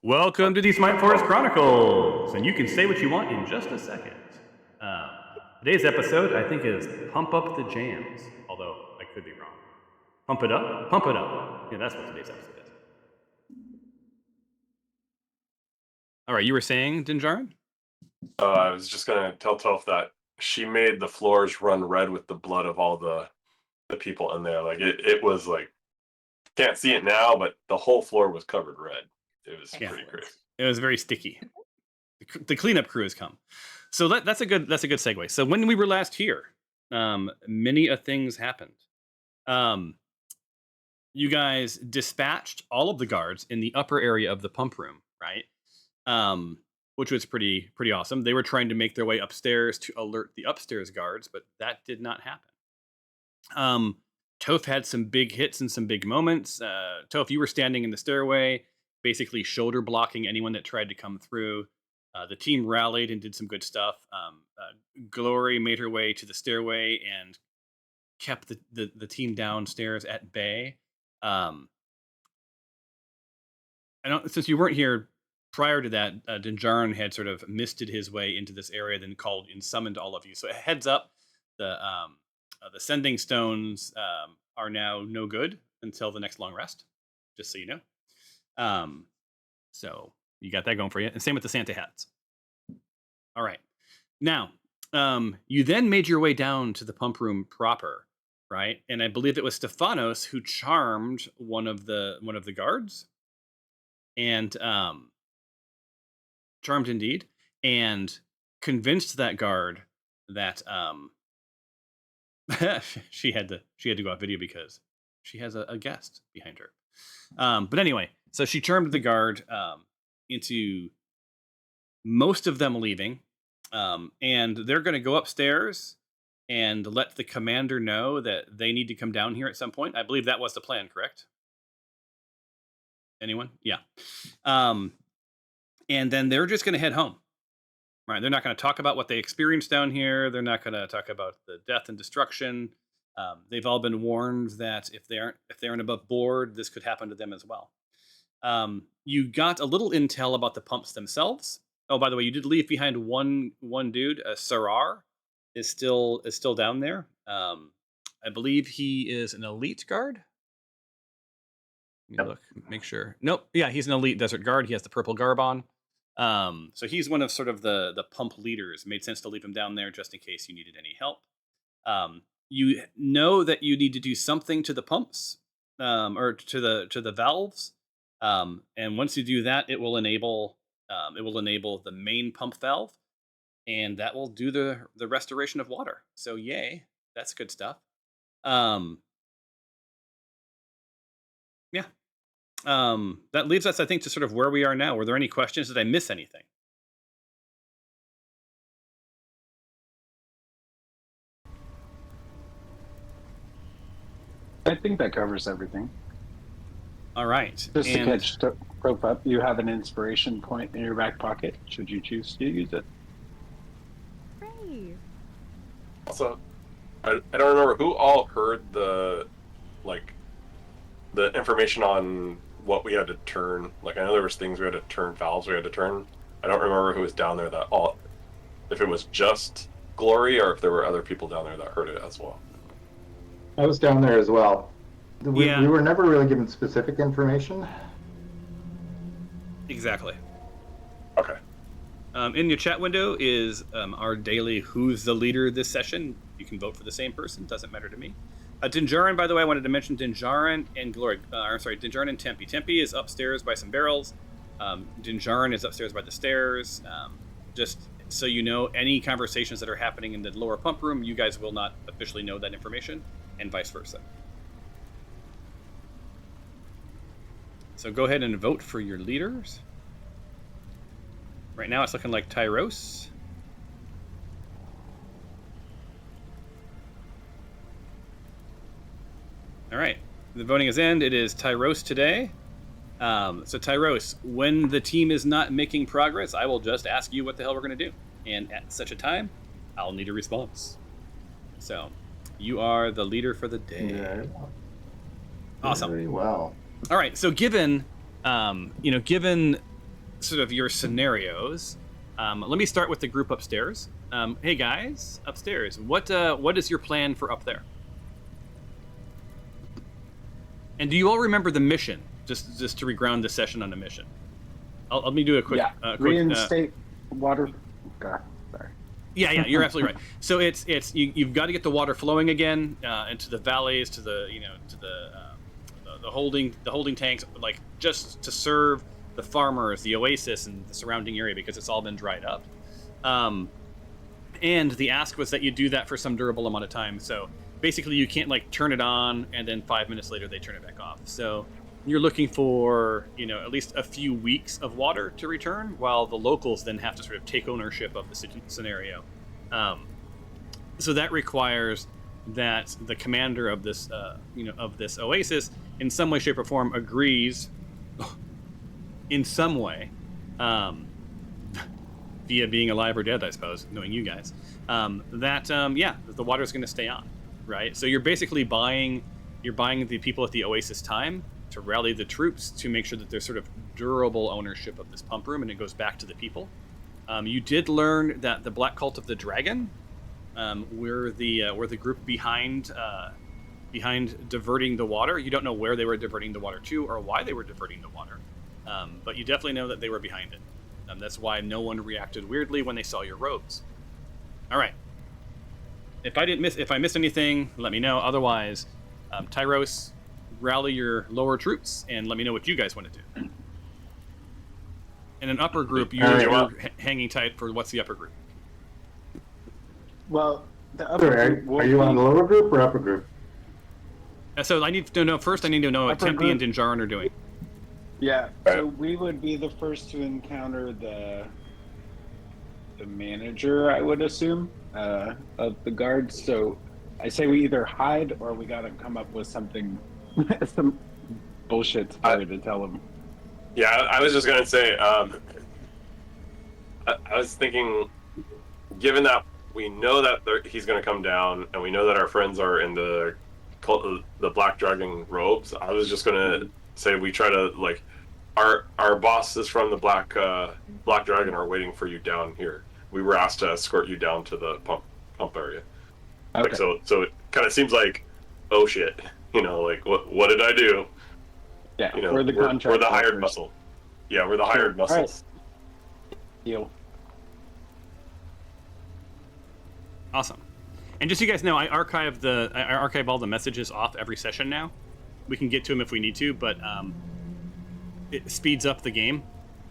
Welcome to the Smite Forest Chronicles, and you can say what you want in just a second. Today's episode, I think, is Pump Up the Jams, although I could be wrong. Pump it up, pump it up. Yeah, that's what today's episode is. All right, you were saying, Dinjarin? I was just gonna tell Toph that she made the floors run red with the blood of all the people in there. Like it was like, can't see it now, but the whole floor was covered red. It was pretty crazy. It was very sticky. The cleanup crew has come, so that's a good segue. So when we were last here, many a things happened. You guys dispatched all of the guards in the upper area of the pump room, right? Which was pretty awesome. They were trying to make their way upstairs to alert the upstairs guards, but that did not happen. Toph had some big hits and some big moments. Toph, you were standing in the stairway, basically shoulder blocking anyone that tried to come through. The team rallied and did some good stuff. Glory made her way to the stairway and kept the team downstairs at bay. Since you weren't here prior to that, Dinjarin had sort of misted his way into this area, then called and summoned all of you. So heads up, the sending stones are now no good until the next long rest, just so you know. So you got that going for you. And same with the Santa hats. All right. Now, you then made your way down to the pump room proper, right? And I believe it was Stephanos who charmed one of the guards. And charmed indeed, and convinced that guard that she had to go off video because she has a guest behind her. But anyway, so she charmed the guard into most of them leaving, and they're going to go upstairs and let the commander know that they need to come down here at some point. I believe that was the plan, correct? Anyone? Yeah. And then they're just going to head home. Right? They're not going to talk about what they experienced down here. They're not going to talk about the death and destruction. They've all been warned that if they aren't above board, this could happen to them as well. You got a little intel about the pumps themselves. Oh, by the way, you did leave behind one dude. Sarar is still down there. I believe he is an elite guard. Let me look, make sure. Nope. Yeah, he's an elite desert guard. He has the purple garb on. So he's one of sort of the pump leaders. Made sense to leave him down there just in case you needed any help. You know that you need to do something to the pumps, or to the valves. And once you do that, it will enable the main pump valve, and that will do the restoration of water. So yay, that's good stuff. Yeah. That leaves us, I think, to sort of where we are now. Were there any questions? Did I miss anything? I think that covers everything. All right. Just to catch Rope up, you have an inspiration point in your back pocket, should you choose to use it. Great. Also, I don't remember who all heard the information on what we had to turn. Like, I know there was things we had to turn, valves we had to turn. I don't remember who was down there if it was just Glory or if there were other people down there that heard it as well. I was down there as well. We were never really given specific information. Exactly. Okay. In your chat window is our daily Who's the Leader this session. You can vote for the same person. Doesn't matter to me. Dinjarin, by the way, I wanted to mention Dinjarin and Glory. Dinjarin and Tempe. Tempe is upstairs by some barrels. Dinjarin is upstairs by the stairs. Just so you know, any conversations that are happening in the lower pump room, you guys will not officially know that information, and vice versa. So go ahead and vote for your leaders. Right now it's looking like Tyros. All right, the voting is in. It is Tyros today. So Tyros, when the team is not making progress, I will just ask you what the hell we're going to do. And at such a time, I'll need a response. So you are the leader for the day. Yeah. Awesome. Very well. All right, so given given sort of your scenarios, let me start with the group upstairs. Hey guys, upstairs, what is your plan for up there? And do you all remember the mission? Just to reground the session on the mission. Let me do a quick. Reinstate water. God, sorry. Yeah, you're absolutely right. So it's you've got to get the water flowing again into the valleys, to the the holding tanks, like just to serve the farmers, the oasis, and the surrounding area because it's all been dried up. And the ask was that you do that for some durable amount of time. So basically, you can't like turn it on and then 5 minutes later they turn it back off. So you're looking for at least a few weeks of water to return, while the locals then have to sort of take ownership of the scenario. So that requires that the commander of this of this oasis in some way, shape, or form agrees in some way, via being alive or dead, I suppose, knowing you guys, that the water is going to stay on, right? So you're basically buying the people at the oasis time to rally the troops to make sure that there's sort of durable ownership of this pump room and it goes back to the people. You did learn that the Black Cult of the Dragon were the group behind diverting the water. You don't know where they were diverting the water to or why they were diverting the water, but you definitely know that they were behind it. That's why no one reacted weirdly when they saw your robes. All right. If I missed anything, let me know. Otherwise, Tyros, rally your lower troops and let me know what you guys want to do. In an upper group, you're hanging tight for what's the upper group? Well, the upper group are you on the lower group or upper group? So I need to know what Tempe and Dinjarin are doing. Yeah, so we would be the first to encounter the manager, I would assume, of the guards. So I say we either hide or we gotta come up with something, some bullshit story to tell them. Yeah, I was just gonna say, I was thinking, given that we know that he's gonna come down, and we know that our friends are in the Black Dragon robes, I was just gonna say we try to our bosses from the Black Dragon are waiting for you down here. We were asked to escort you down to the pump area. Okay. So it kind of seems like, oh shit, what did I do? Yeah, we're the contract. We're the hired muscle. Yeah, we're the hired muscles. Right. Deal. Awesome. And just so you guys know, I archive all the messages off every session now. We can get to them if we need to, but it speeds up the game.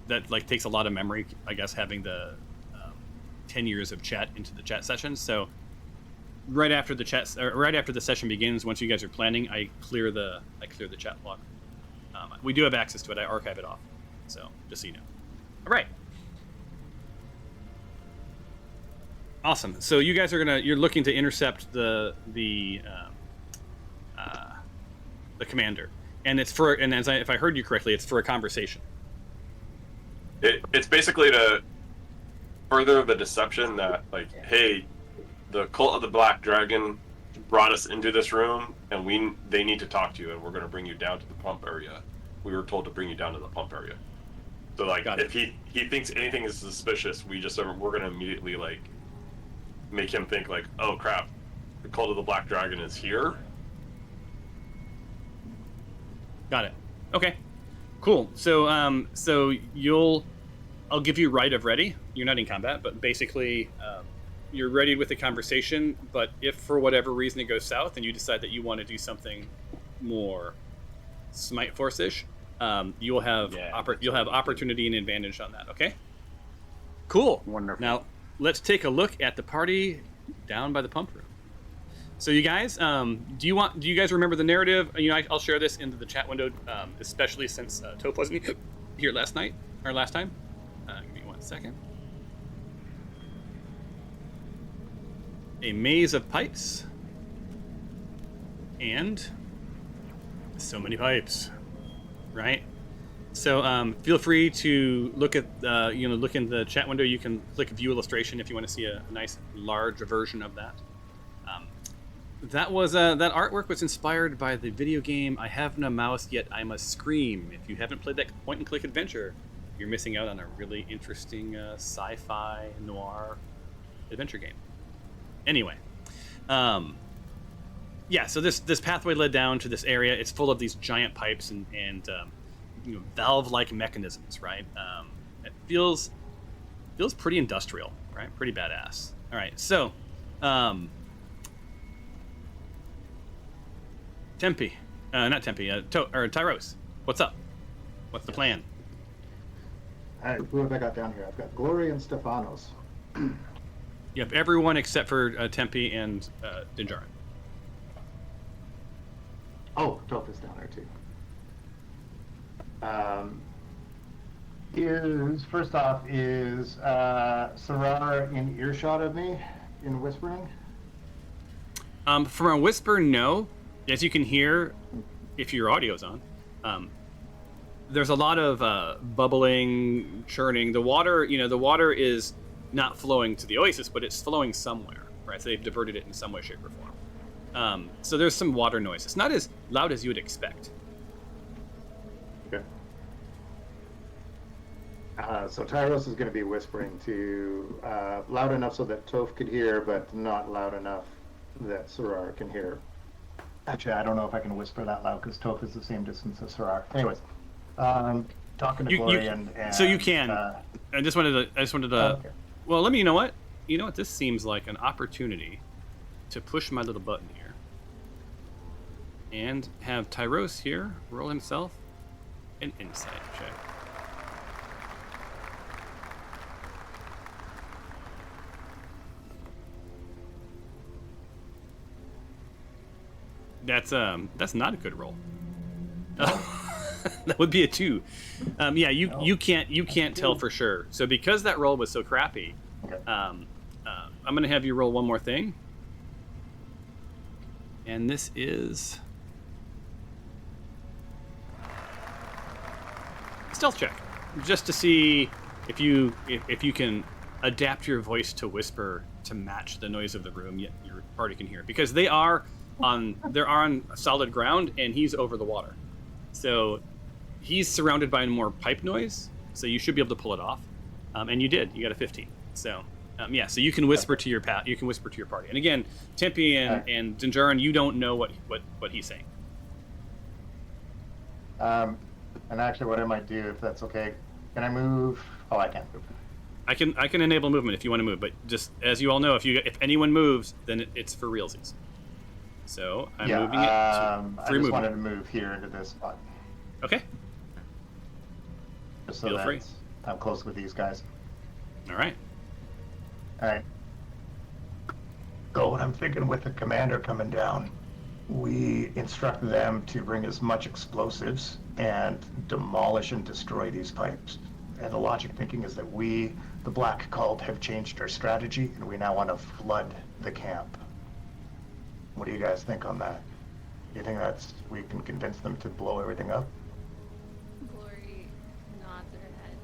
That takes a lot of memory, I guess, having the 10 years of chat into the chat sessions. So right after the session begins, once you guys are planning, I clear the chat log. We do have access to it. I archive it off. So just so you know. All right. Awesome. So you guys you're looking to intercept the commander, and if I heard you correctly, it's for a conversation. It's basically to further the deception that hey, the cult of the Black Dragon brought us into this room, and they need to talk to you, and we're going to bring you down to the pump area. We were told to bring you down to the pump area. So if he thinks anything is suspicious, we're going to immediately make him think oh crap, the cult of the Black Dragon is here. Got it. Okay. Cool. So I'll give you right of ready. You're not in combat, but basically you're ready with the conversation. But if for whatever reason it goes south and you decide that you want to do something more Smite Force-ish, you'll have opportunity and advantage on that. Okay. Cool. Wonderful. Now let's take a look at the party down by the pump room. So you guys, do you guys remember the narrative? I'll share this into the chat window, especially since Toph wasn't here last time. Give me 1 second. A maze of pipes, and so many pipes, right? So feel free to look at look in the chat window. You can click view illustration if you want to see a nice large version of that. That was that artwork was inspired by the video game I Have No Mouse Yet I Must Scream. If you haven't played that point-and-click adventure, you're missing out on a really interesting sci-fi noir adventure game. Anyway, yeah. So this pathway led down to this area. It's full of these giant pipes and valve-like mechanisms, right? It feels pretty industrial, right? Pretty badass. All right, so. Tempe, not Tempe, Tyros. What's up? What's the plan? All right, who have I got down here? I've got Gloria and Stefanos. You have everyone except for Tempe and Dinjarin. Oh, Toph is down there too. First off, is Sarar in earshot of me in whispering? From a whisper, no. As you can hear, if your audio's on, there's a lot of bubbling, churning. The water is not flowing to the oasis, but it's flowing somewhere, right? So they've diverted it in some way, shape, or form. So there's some water noise. It's not as loud as you would expect. Okay. So Tyros is going to be whispering to loud enough so that Toph could hear, but not loud enough that Sarar can hear. Actually, I don't know if I can whisper that loud because Toph is the same distance as Sarar. Anyways, talking to Gloria and so you can. I just wanted to. Okay. Well, let me. You know what? This seems like an opportunity to push my little button here and have Tyros here roll himself an insight check. That's not a good roll. That would be a 2. Yeah, you can't tell for sure. So because that roll was so crappy, Okay. I'm gonna have you roll one more thing, and this is stealth check, just to see if you can adapt your voice to whisper to match the noise of the room, yet your party can hear, because they're on solid ground and he's over the water, so he's surrounded by more pipe noise. So you should be able to pull it off, and you did. You got a 15. So yeah, so you can whisper to your party. And again, Tempe and Dinjarin, you don't know what he's saying. And actually, what I might do, if that's okay, can I move? Oh, I can't move. I can enable movement if you want to move, but just as you all know, if anyone moves, then it's for realsies. So I'm moving it to I free just movement. wanted to move here into this spot. Okay. Just so Feel that free. I'm close with these guys. All right. All right. So what I'm thinking with the commander coming down, we instruct them to bring as much explosives and demolish and destroy these pipes. And the logic thinking is that we, the Black Cult, have changed our strategy and we now want to flood the camp. What do you guys think on that? Do you think we can convince them to blow everything up? Glory nods her head.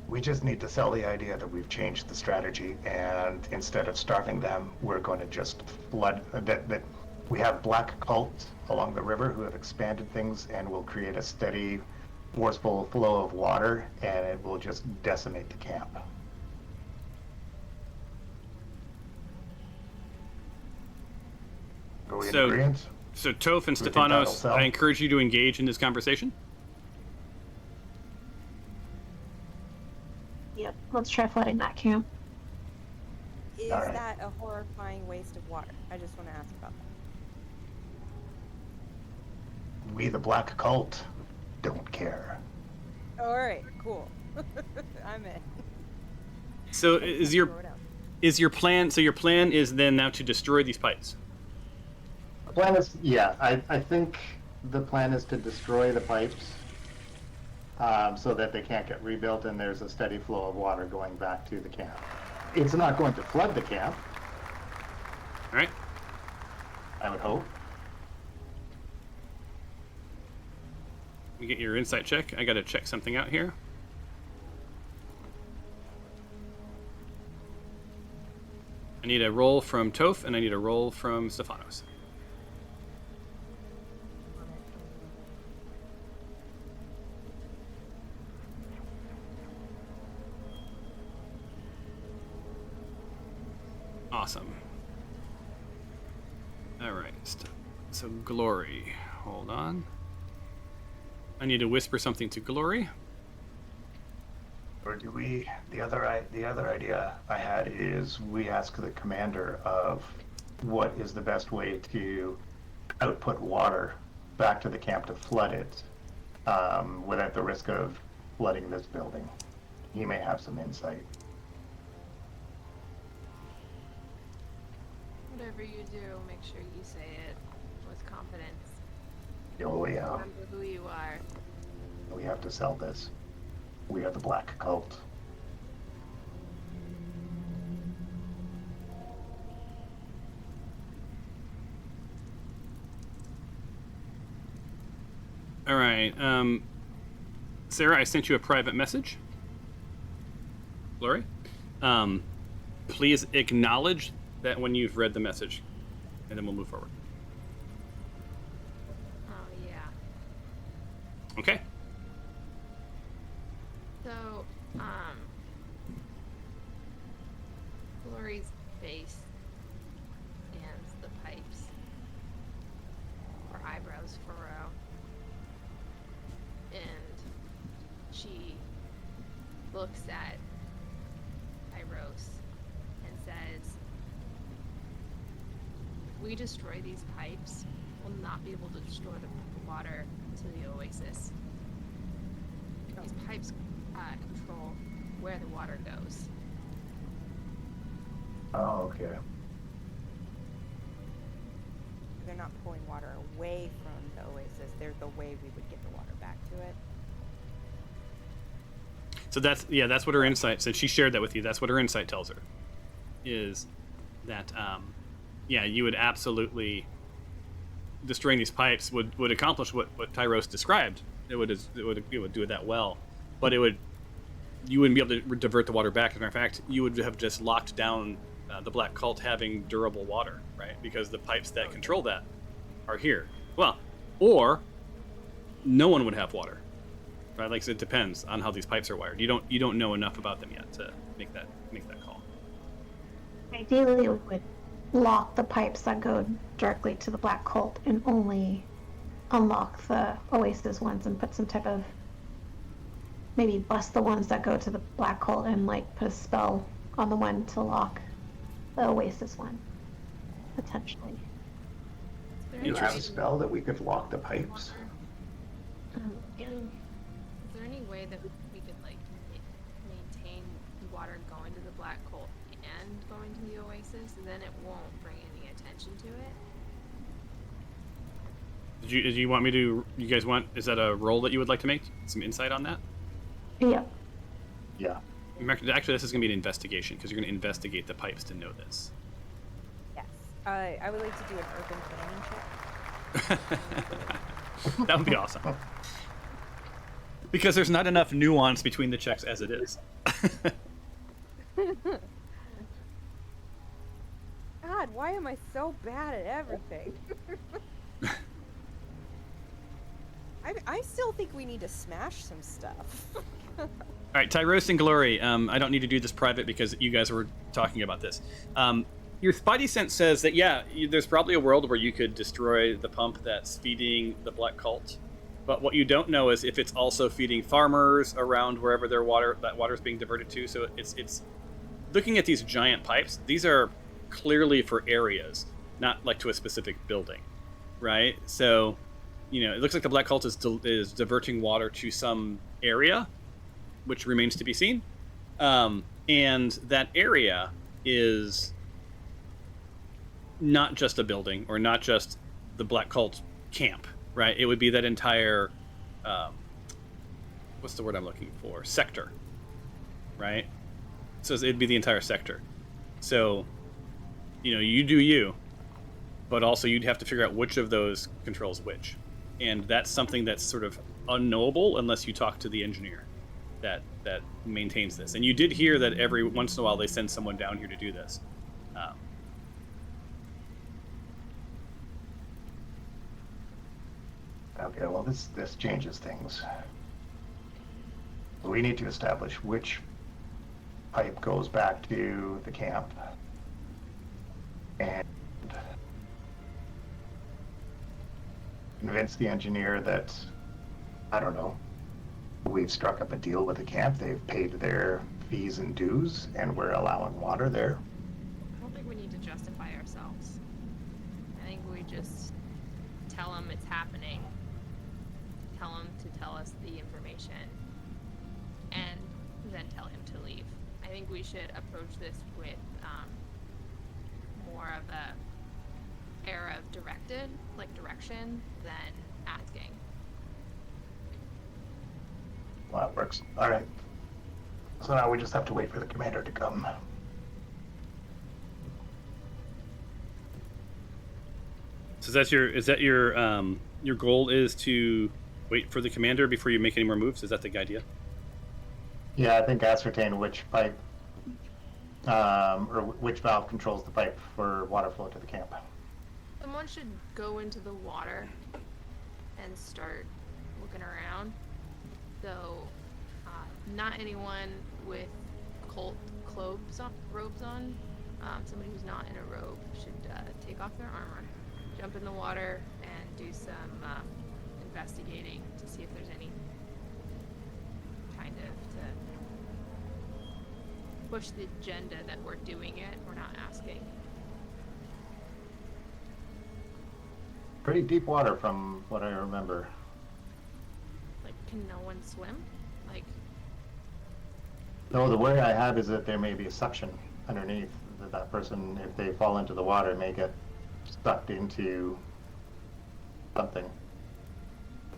We just need to sell the idea that we've changed the strategy, and instead of starving them, we're going to just flood, that we have Black Cults along the river who have expanded things and will create a steady, forceful flow of water, and it will just decimate the camp. Are we in agreement? So Toph and Do you think that'll Stefanos, sell? I encourage you to engage in this conversation. Yep, let's try flooding that camp. Is All right. that a horrifying waste of water? I just want to ask about that. We, the Black Cult, don't care. All right, cool. I'm in. So is your Throw it out. plan? So your plan is then now to destroy these pipes. The plan is, I think the plan is to destroy the pipes so that they can't get rebuilt and there's a steady flow of water going back to the camp. It's not going to flood the camp, All right. I would hope. You get your insight check. I got to check something out here. need a roll from Toph, and I need a roll from Stefanos. Awesome. All right. So Glory. Hold on. I need to whisper something to Glory. Or do we? The other idea I had is we ask the commander of what is the best way to output water back to the camp to flood it, without the risk of flooding this building. He may have some insight. Whatever you do, make sure you say it with confidence. Oh yeah, Remember who you are. we have to sell this. We are the Black Cult. All right. Sarah, I sent you a private message. Glory. Please acknowledge that when you've read the message, and then we'll move forward. Oh, yeah. Okay. So, Glory's face scans the pipes. Her eyebrows furrow. And she looks at Tyros and says, if we destroy these pipes, we'll not be able to destroy the water to the oasis. These pipes control where the water goes. Oh, okay. They're not pulling water away from the oasis. They're the way we would get the water back to it. So that's what her insight said. She shared that with you. That's what her insight tells her, is that you would absolutely destroying these pipes would accomplish what Tyros described. It would do it that well, but you wouldn't be able to divert the water back. As a matter of fact, you would have just locked down the Black Cult having durable water, right? Because the pipes that control that are here. Well, or no one would have water, right? Like, so it depends on how these pipes are wired. You don't know enough about them yet to make that call. Ideally, we would lock the pipes that go directly to the Black Cult and only unlock the Oasis ones and put some type of, maybe bust the ones that go to the Black Cult and like put a spell on the one to lock the Oasis one, potentially. Is Do you there have a any- spell that we could lock the pipes? Yeah. Is there any way that we could like maintain water going to the Black Cult and going to the Oasis? Then it won't bring any attention to it. Did you want me to? You guys want? Is that a roll that you would like to make? Some insight on that? Yeah. Yeah. Actually, this is going to be an investigation because you're going to investigate the pipes to know this. Yes. I would like to do an urban planning check. That would be awesome. Because there's not enough nuance between the checks as it is. God, why am I so bad at everything? I still think we need to smash some stuff. All right, Tyros and Glory. I don't need to do this private because you guys were talking about this. Your spidey sense says that there's probably a world where you could destroy the pump that's feeding the Black Cult, but what you don't know is if it's also feeding farmers around wherever that water is being diverted to. So it's looking at these giant pipes. These are clearly for areas, not like to a specific building, right? So, it looks like the Black Cult is diverting water to some area, which remains to be seen. And that area is not just a building or not just the Black Cult camp, right? It would be that entire, what's the word I'm looking for? Sector, right? So it'd be the entire sector. So, you do you, but also you'd have to figure out which of those controls which. And that's something that's sort of unknowable unless you talk to the engineer that maintains this. And you did hear that every once in a while they send someone down here to do this. Okay, well, this changes things. We need to establish which pipe goes back to the camp. And convince the engineer that, I don't know, we've struck up a deal with the camp, they've paid their fees and dues, and we're allowing water there. I don't think we need to justify ourselves. I think we just tell him it's happening. Tell him to tell us the information. And then tell him to leave. I think we should approach this with more of a air of direction than asking. Well, that works. All right. So now we just have to wait for the commander to come. So is that your goal is to wait for the commander before you make any more moves? Is that the idea? Yeah, I think ascertain which pipe, or which valve controls the pipe for water flow to the camp. Someone should go into the water and start looking around. Though, not anyone with robes on. Somebody who's not in a robe should take off their armor, jump in the water, and do some investigating to see if there's any kind of to push the agenda that we're doing it. We're not asking. Pretty deep water from what I remember. Like, can no one swim? Like, No, the worry I have is that there may be a suction underneath, that person, if they fall into the water, may get sucked into something.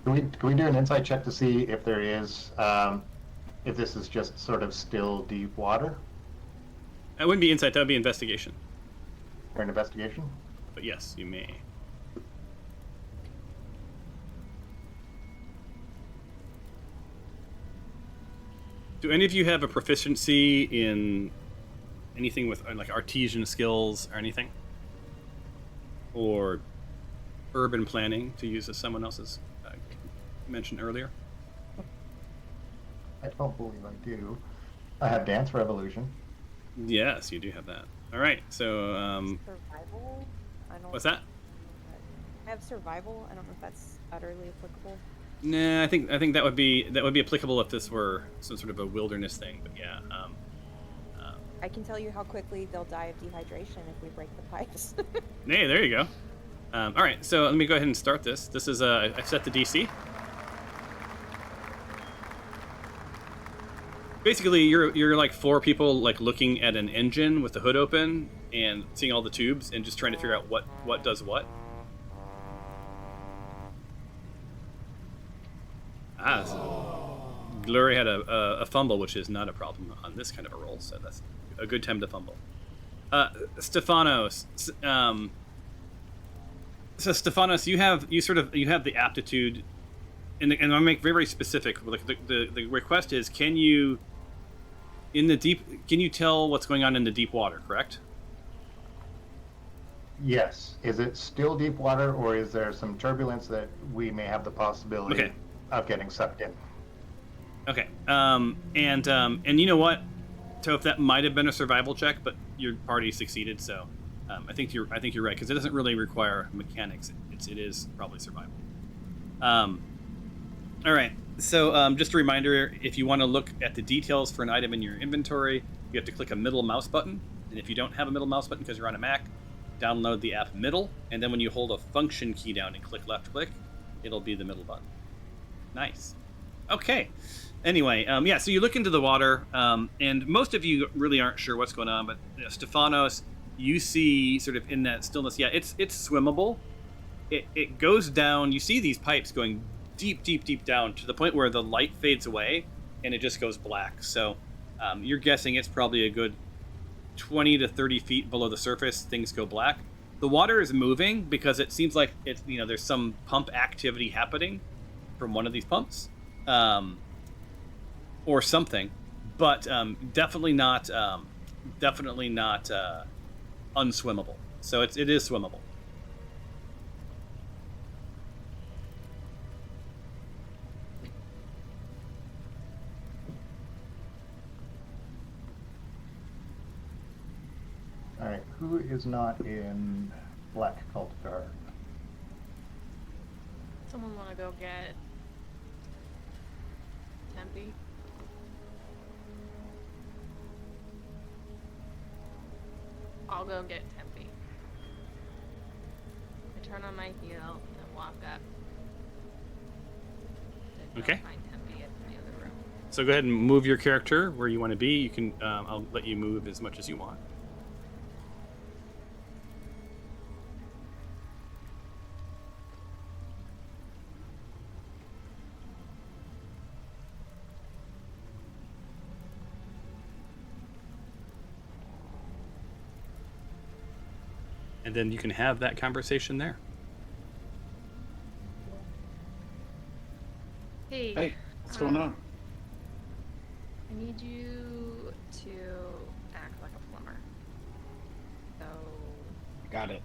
Can we do an insight check to see if there is, if this is just sort of still deep water? That wouldn't be insight, that would be investigation. Or an investigation? But yes, you may. Do any of you have a proficiency in anything with like artesian skills or anything? Or urban planning, to use as someone else's mentioned earlier? I don't believe I do. I have Dance Revolution. Yes, you do have that. All right, so Survival? I don't. what's that? I have survival. I don't know if that's utterly applicable. Nah, I think that would be applicable if this were some sort of a wilderness thing. But yeah, I can tell you how quickly they'll die of dehydration if we break the pipes. hey, there you go. All right, so let me go ahead and start this. This is I've set the DC. Basically, you're like four people like looking at an engine with the hood open and seeing all the tubes and just trying to figure out what does what. So Glory had a fumble, which is not a problem on this kind of a roll, so that's a good time to fumble. Stefanos, so Stefanos, you have the aptitude, and I'll make very specific. Like the request is, can you tell what's going on in the deep water? Correct? Yes. Is it still deep water, or is there some turbulence that we may have the possibility of getting sucked in? Okay. And you know what, Toph, that might have been a survival check, but your party succeeded, so I think you're right, because it doesn't really require mechanics. It is probably survival. All right. So just a reminder, if you want to look at the details for an item in your inventory, you have to click a middle mouse button. And if you don't have a middle mouse button because you're on a Mac, download the app Middle, and then when you hold a function key down and click left click, it'll be the middle button. Nice. Okay. Anyway, so you look into the water, and most of you really aren't sure what's going on, but Stefanos, you see sort of in that stillness, it's swimmable. It goes down, you see these pipes going deep down to the point where the light fades away, and it just goes black. So you're guessing it's probably a good 20 to 30 feet below the surface, things go black. The water is moving because it seems like it's, there's some pump activity happening from one of these pumps. Or something, but definitely not unswimmable. So it is swimmable. Who is not in Black Cult Guard? Someone want to go get Tempe? I'll go get Tempe. I turn on my heel and walk up. To Okay. Find Tempe in the other room. So go ahead and move your character where you want to be. You can. I'll let you move as much as you want. And then you can have that conversation there. Hey. Hey, what's going on? I need you to act like a plumber. So Got it.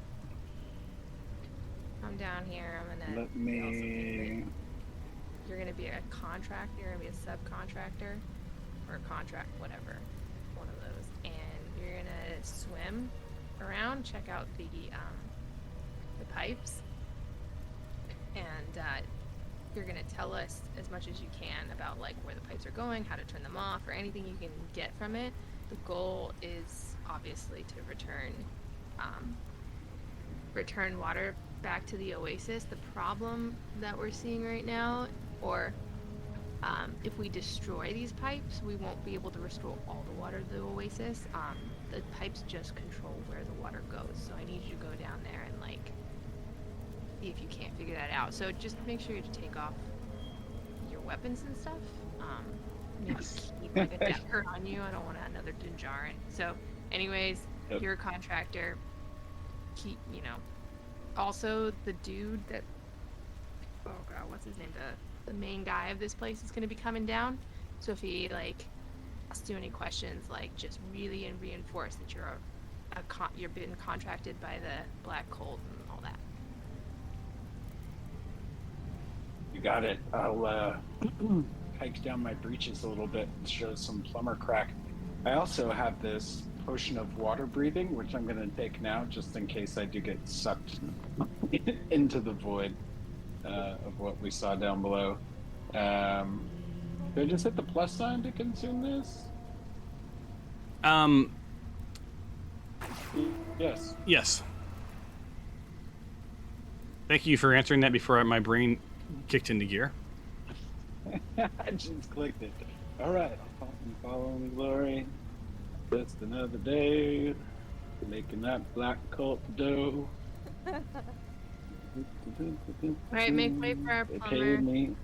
come down here. I'm gonna. Let we also need me. that You're gonna be a contractor. You're gonna be a subcontractor, or a contract, whatever, one of those. And you're gonna swim around, check out the pipes, and you're gonna tell us as much as you can about like where the pipes are going, how to turn them off, or anything you can get from it. The goal is obviously to return water back to the oasis. The problem that we're seeing right now, or if we destroy these pipes, we won't be able to restore all the water to the oasis. The pipes just control where the water goes, so I need you to go down there and like see if you can't figure that out. So just make sure you take off your weapons and stuff. Maybe keep like a dagger on you. I don't want another Dinjarin. So anyways, Yep. you're a contractor. Keep, also the dude that, oh god, what's his name? The main guy of this place is going to be coming down. So if he like asks you any questions, like just really reinforce that you're been contracted by the Black Cult and all that. You got it. I'll hike down my breeches a little bit and show some plumber crack. I also have this potion of water breathing, which I'm going to take now, just in case I do get sucked into the void of what we saw down below. Did I just hit the plus sign to consume this? Yes. Yes. Thank you for answering that before my brain kicked into gear. I just clicked it. All right. Following glory. Just another day. Making that black cult dough. Alright, make way for our They plumber. paid me.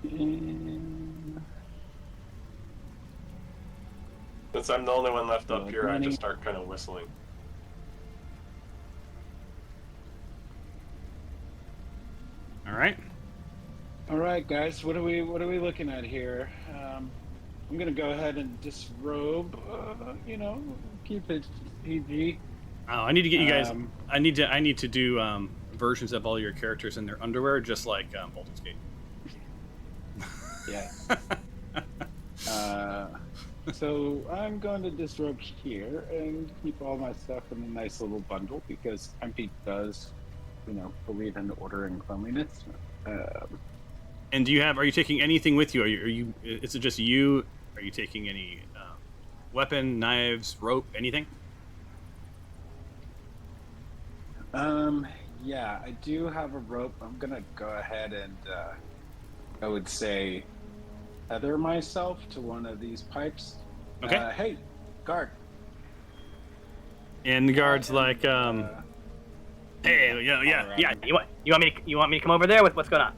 And Since I'm the only one left up Like here, I money. just start kind of whistling. All right. all right, guys. What are we looking at here? I'm gonna go ahead and disrobe. Keep it PG. Oh, I need to get you guys. Um, I need to do versions of all your characters in their underwear, just like Baldur's Gate. Yeah. So I'm going to disrobe here and keep all my stuff in a nice little bundle because MP does, believe in order and cleanliness. And are you taking anything with you? Are you? Is it just you? Are you taking any weapon, knives, rope, anything? Yeah, I do have a rope. I'm gonna go ahead and I would say tether myself to one of these pipes. Okay. Hey, guard. And the guard's like, Hey, yeah. Alright. You want me to come over there? What's going on?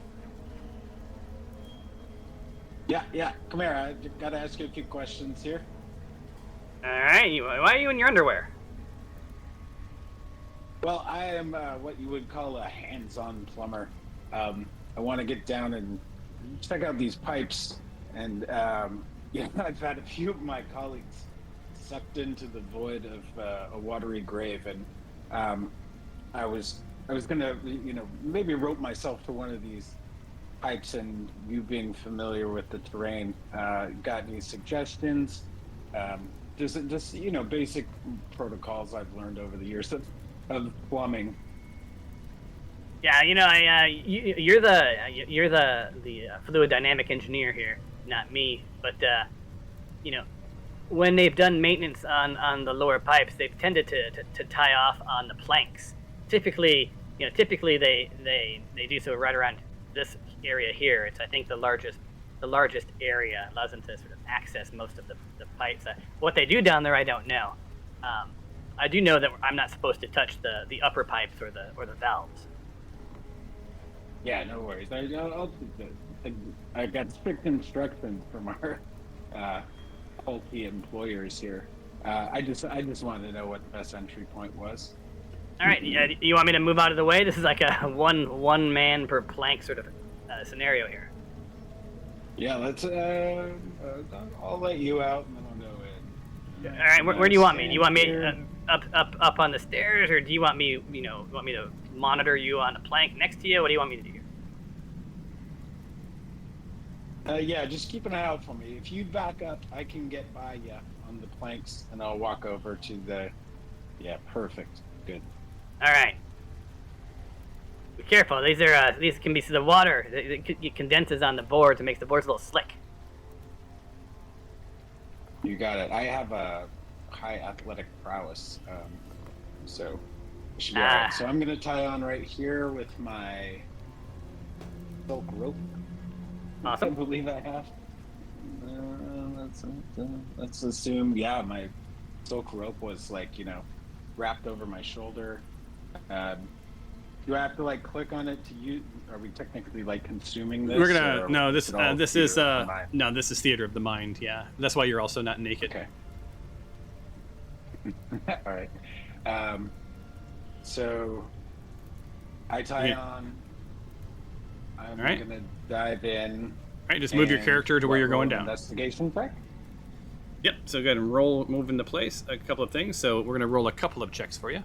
Yeah. Come here. I gotta ask you a few questions here. All right. Why are you in your underwear? Well, I am what you would call a hands-on plumber. I want to get down and check out these pipes, and I've had a few of my colleagues sucked into the void of a watery grave, and I was gonna maybe rope myself to one of these pipes, and you being familiar with the terrain, got any suggestions? just basic protocols I've learned over the years of plumbing. Yeah, you're the fluid dynamic engineer here, not me. But when they've done maintenance on the lower pipes, they've tended to tie off on the planks. Typically they do so right around this area here. It's, I think, the largest area. Allows them to sort of access most of the pipes. What they do down there, I don't know. I do know that I'm not supposed to touch the upper pipes or the valves. Yeah, no worries. I'll do that. I got strict instructions from our faulty employers here. I just wanted to know what the best entry point was. All right, yeah, you want me to move out of the way? This is like a one man per plank sort of scenario here. Yeah, let's. I'll let you out, and then I'll go in. All right, where do you want me? Do you want me up on the stairs, or do you want me, want me to monitor you on a plank next to you? What do you want me to do? Yeah, just keep an eye out for me. If you back up, I can get by you on the planks, and I'll walk over to the. Yeah, perfect. Good. All right. Be careful. These can be the water. It condenses on the boards and makes the boards a little slick. You got it. I have a high athletic prowess, so it should be all right. So I'm gonna tie on right here with my silk rope. Awesome. I believe I have. Let's assume, yeah, my silk rope was wrapped over my shoulder. Do I have to click on it to use? Are we technically consuming this? We're gonna no. This is this is theater of the mind. Yeah, that's why you're also not naked. Okay. All right. So I tie on. I'm gonna dive in. All right, just move your character to where you're going down. Investigation check. Yep. So go ahead and move into place. A couple of things. So we're gonna roll a couple of checks for you.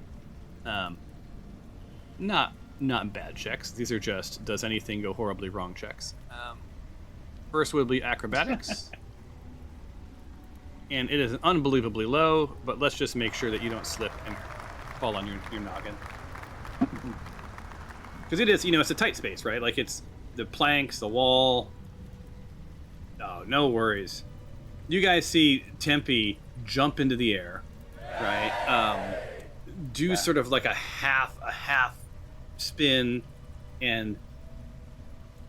Not bad checks. These are just does anything go horribly wrong checks. First would be acrobatics. And it is unbelievably low, but let's just make sure that you don't slip and fall on your noggin. Because it is, it's a tight space, right? It's the planks, the wall. Oh, no worries. You guys see Tempe jump into the air, right? Do sort of a half spin, and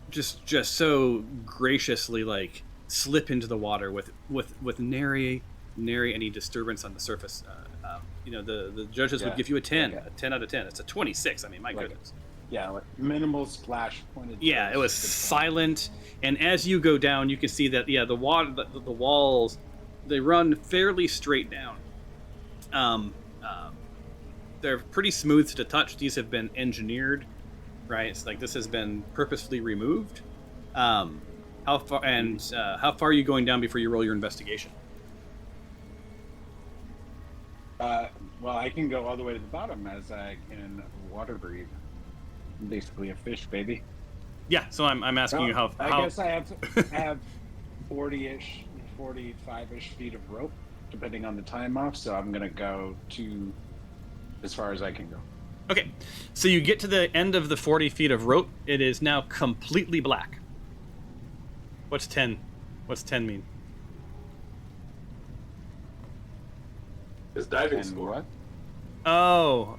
just so graciously slip into the water with nary any disturbance on the surface. The judges would give you a 10, a 10 out of 10. It's a 26. I mean, my goodness. Yeah, minimal splash pointed. Yeah, it was silent, and as you go down, you can see that the water, the walls, they run fairly straight down. They're pretty smooth to touch. These have been engineered, right? It's this has been purposefully removed. How far are you going down before you roll your investigation? Well, I can go all the way to the bottom as I can water breathe. I'm basically a fish, baby. Yeah. So I'm asking you how. I guess I have 40-ish, 45-ish feet of rope, depending on the time off. So I'm gonna go to as far as I can go. Okay, so you get to the end of the 40 feet of rope. It is now completely black. What's 10? What's 10 mean? His diving score. What? Oh.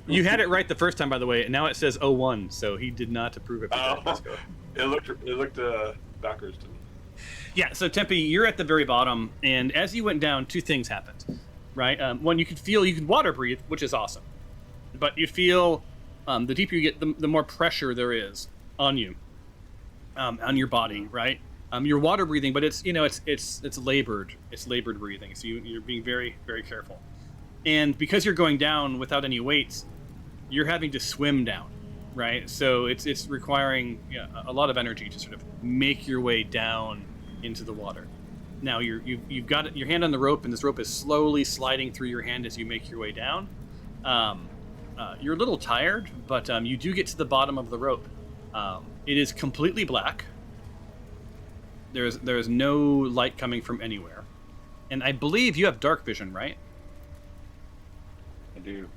You had it right the first time, by the way. Now it says 01, so he did not approve of your diving score. It looked backwards to me. Yeah, so Tempe, you're at the very bottom, and as you went down, two things happened, right? One, you could water breathe, which is awesome, but you feel the deeper you get, the more pressure there is on you, on your body, right? You're water breathing, but it's labored breathing, so you're being very, very careful, and because you're going down without any weights, you're having to swim down, right? So it's requiring a lot of energy to sort of make your way down into the water. Now you've got your hand on the rope, and this rope is slowly sliding through your hand as you make your way down. You're a little tired, but you do get to the bottom of the rope. It is completely black. There's no light coming from anywhere. And I believe you have dark vision, right? I do.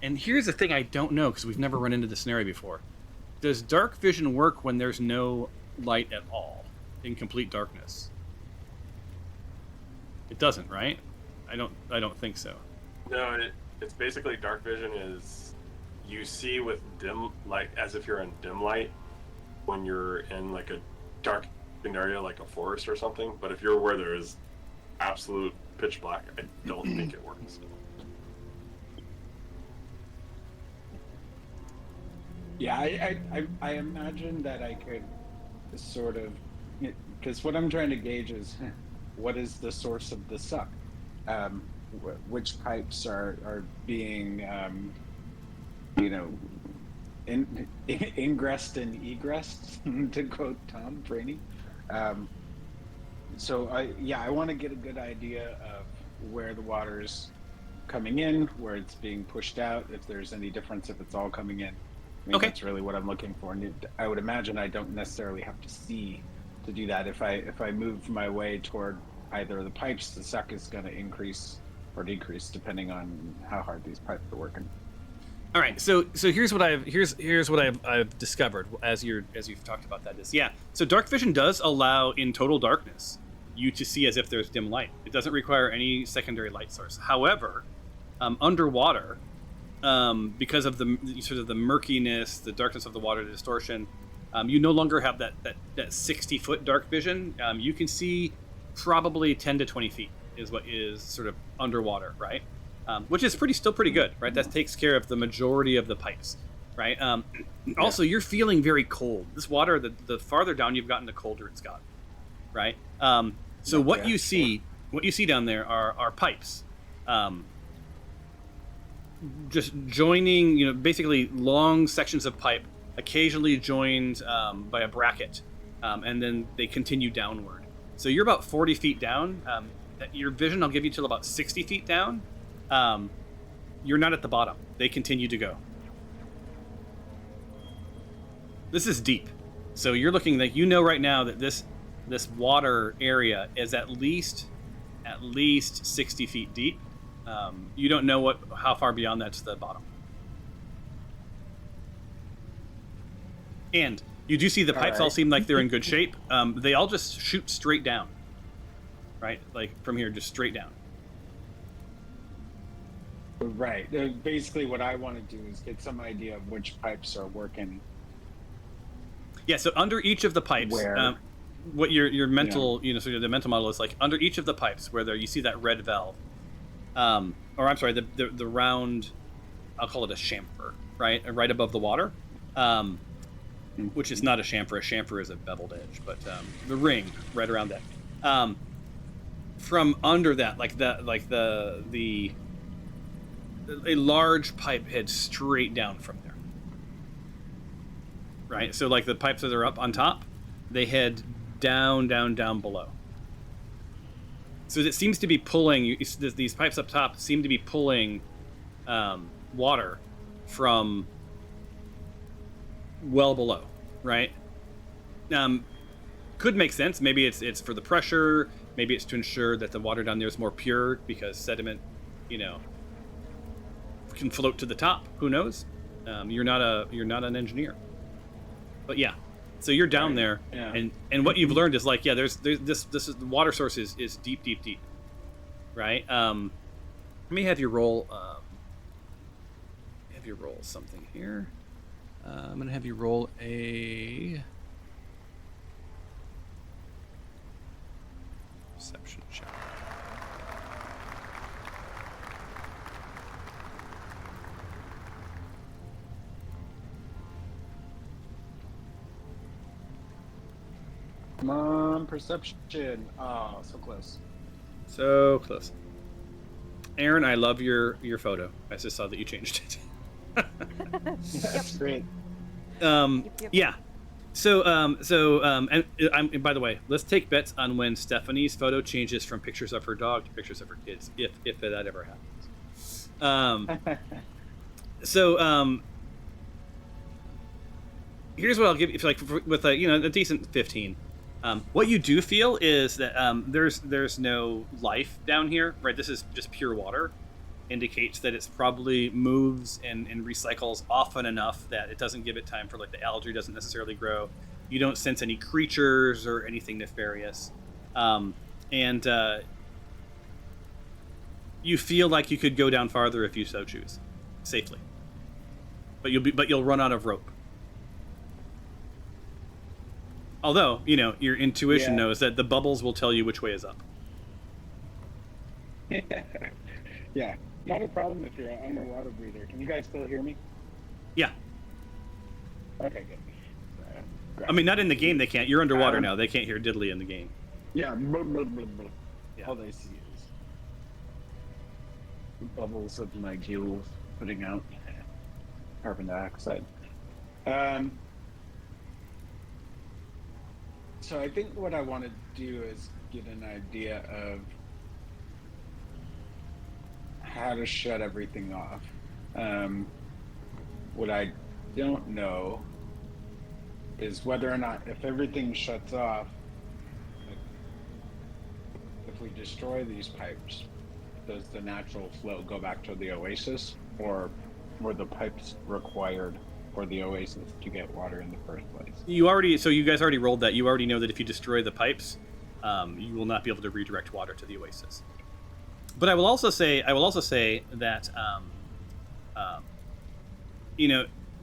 And here's the thing I don't know, because we've never run into this scenario before. Does dark vision work when there's no light at all, in complete darkness? It doesn't, right? I don't think so. No, it's basically dark vision is you see with dim light as if you're in dim light when you're in like a dark area like a forest or something. But if you're where there is absolute pitch black, I don't think it works. Yeah, I imagine that I could sort of, because what I'm trying to gauge is what is the source of the suck? Which pipes are being, ingressed and egressed, to quote Tom Franey. So I want to get a good idea of where the water's coming in, where it's being pushed out, if there's any difference, if it's all coming in. I mean, Okay. That's really what I'm looking for. And I would imagine I don't necessarily have to see to do that. If I move my way toward either of the pipes, the suck is going to increase or decrease depending on how hard these pipes are working. All right, so here's what I've discovered as you've talked about that is so dark vision does allow in total darkness you to see as if there's dim light. It doesn't require any secondary light source. However, underwater, because of the sort of the murkiness, the darkness of the water, the distortion, you no longer have that 60-foot dark vision. You can see probably 10 to 20 feet is what is sort of underwater, right? Which is still pretty good, right? That takes care of the majority of the pipes, right? Also, you're feeling very cold. This water, the farther down you've gotten, the colder it's gotten, right? So what you see down there are pipes, just joining, basically long sections of pipe, occasionally joined by a bracket, and then they continue downward. So you're about 40 feet down. Your vision I'll give you till about 60 feet down. You're not at the bottom. They continue to go. This is deep. So you're looking like right now that this water area is at least 60 feet deep. You don't know how far beyond that to the bottom. And you do see the pipes all seem like they're in good shape. They all just shoot straight down. Right? Like from here, just straight down. Right. Basically, what I want to do is get some idea of which pipes are working. Yeah. So under each of the pipes, what your mental, sort of the mental model is like. Under each of the pipes, where you see that red valve, or I'm sorry, the round, I'll call it a chamfer, right? Right above the water, which is not a chamfer. A chamfer is a beveled edge, but the ring right around that. From under that, a large pipe heads straight down from there. Right? So like the pipes that are up on top, they head down below. So it seems to be pulling, these pipes up top seem to be pulling water from well below, right? Could make sense. Maybe it's for the pressure. Maybe it's to ensure that the water down there is more pure because sediment, can float to the top. Who knows? You're not an engineer. But yeah, so you're down there, and what you've learned is there's this the water source is deep, right? Let me have you roll. Something here. I'm gonna have you roll a perception check. Come on, perception. Oh, so close. So close. Aaron, I love your photo. I just saw that you changed it. That's great. Yeah. So, and by the way, let's take bets on when Stephanie's photo changes from pictures of her dog to pictures of her kids, if that ever happens. Here's what I'll give you, with a decent 15. What you do feel is that there's no life down here, right? This is just pure water. Indicates that it's probably moves and recycles often enough that it doesn't give it time for, like, the algae doesn't necessarily grow. You don't sense any creatures or anything nefarious. And you feel like you could go down farther if you so choose, safely. But you'll run out of rope. Although, your intuition knows that the bubbles will tell you which way is up. Yeah, not a problem if you're an underwater breather. Can you guys still hear me? Yeah. Okay, good. I mean, not in the game they can't. You're underwater now. They can't hear diddly in the game. Yeah. Blah, blah, blah, blah. Yeah. All they see is the bubbles of my gills putting out carbon dioxide. So I think what I want to do is get an idea of how to shut everything off. What I don't know is whether or not, if everything shuts off, if we destroy these pipes, does the natural flow go back to the oasis, or were the pipes required for the oasis to get water in the first place? You guys already rolled that. You already know that if you destroy the pipes, you will not be able to redirect water to the oasis. But I will also say that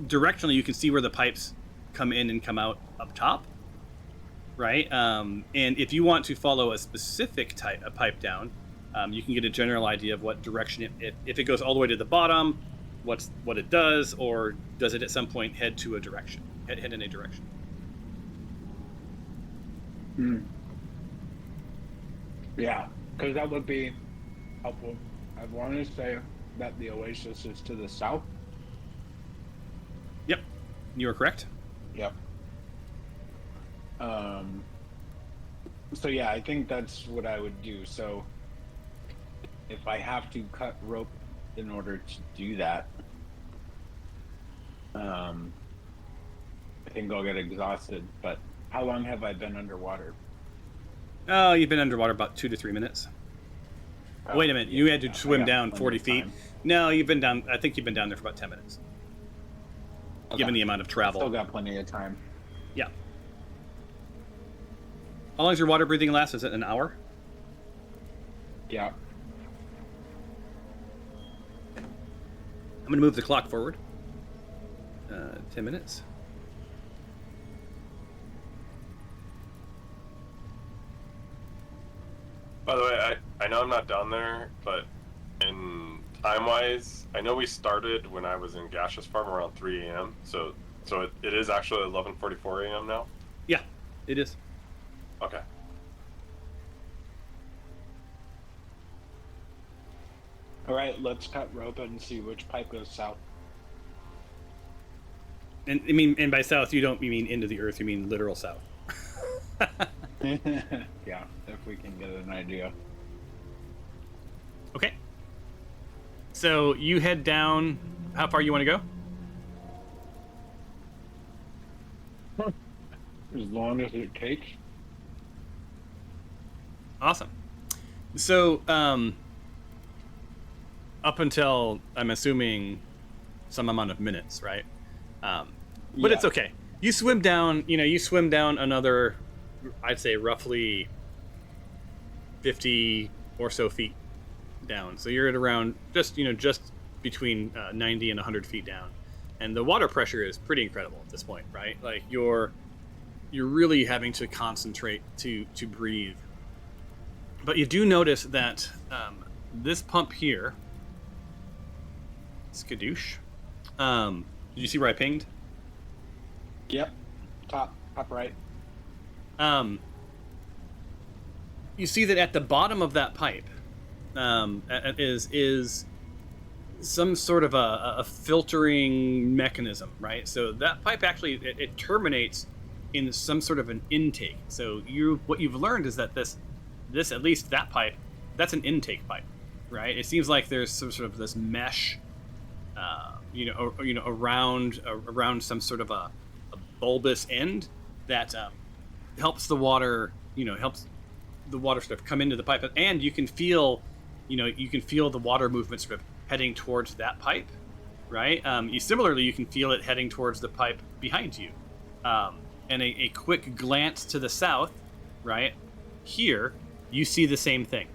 directionally you can see where the pipes come in and come out up top, right? And if you want to follow a specific pipe down, you can get a general idea of what direction if it goes all the way to the bottom, what it does, or does it at some point head to a direction, head in a direction. Yeah, because that would be helpful. I want to say that the oasis is to the south. Yep, you are correct. Yep. So yeah, I think that's what I would do. So if I have to cut rope in order to do that, I think I'll get exhausted. But how long have I been underwater? Oh, you've been underwater about 2 to 3 minutes. Oh, wait a minute, you had to swim down 40 feet. Time. No, I think you've been down there for about 10 minutes. Okay. Given the amount of travel. Still got plenty of time. Yeah. How long does your water breathing last? Is it an hour? Yeah. I'm going to move the clock forward. 10 minutes. By the way, I know I'm not down there, but in time-wise, I know we started when I was in Gaseous Farm around 3 a.m. So it is actually 11:44 a.m. now? Yeah, it is. Okay. All right, let's cut rope and see which pipe goes south. And by south, you mean into the earth, you mean literal south. Yeah, if we can get an idea. Okay. So you head down. How far you want to go? As long as it takes. Awesome. So, up until, I'm assuming, some amount of minutes, right? But it's okay. You swim down, another, I'd say roughly 50 or so feet down. So you're at around just between 90 and 100 feet down. And the water pressure is pretty incredible at this point, right? Like you're really having to concentrate to breathe. But you do notice that this pump here, skadoosh. Did you see where I pinged? Yep. Top right. You see that at the bottom of that pipe is some sort of a filtering mechanism, right? So that pipe actually it terminates in some sort of an intake. So what you've learned is that this at least that pipe, that's an intake pipe, right? It seems like there's some sort of this mesh, around some sort of a bulbous end that helps the water, helps the water sort of come into the pipe, and you can feel, the water movement sort of heading towards that pipe, right? Similarly, you can feel it heading towards the pipe behind you, and a quick glance to the south, right? Here, you see the same thing,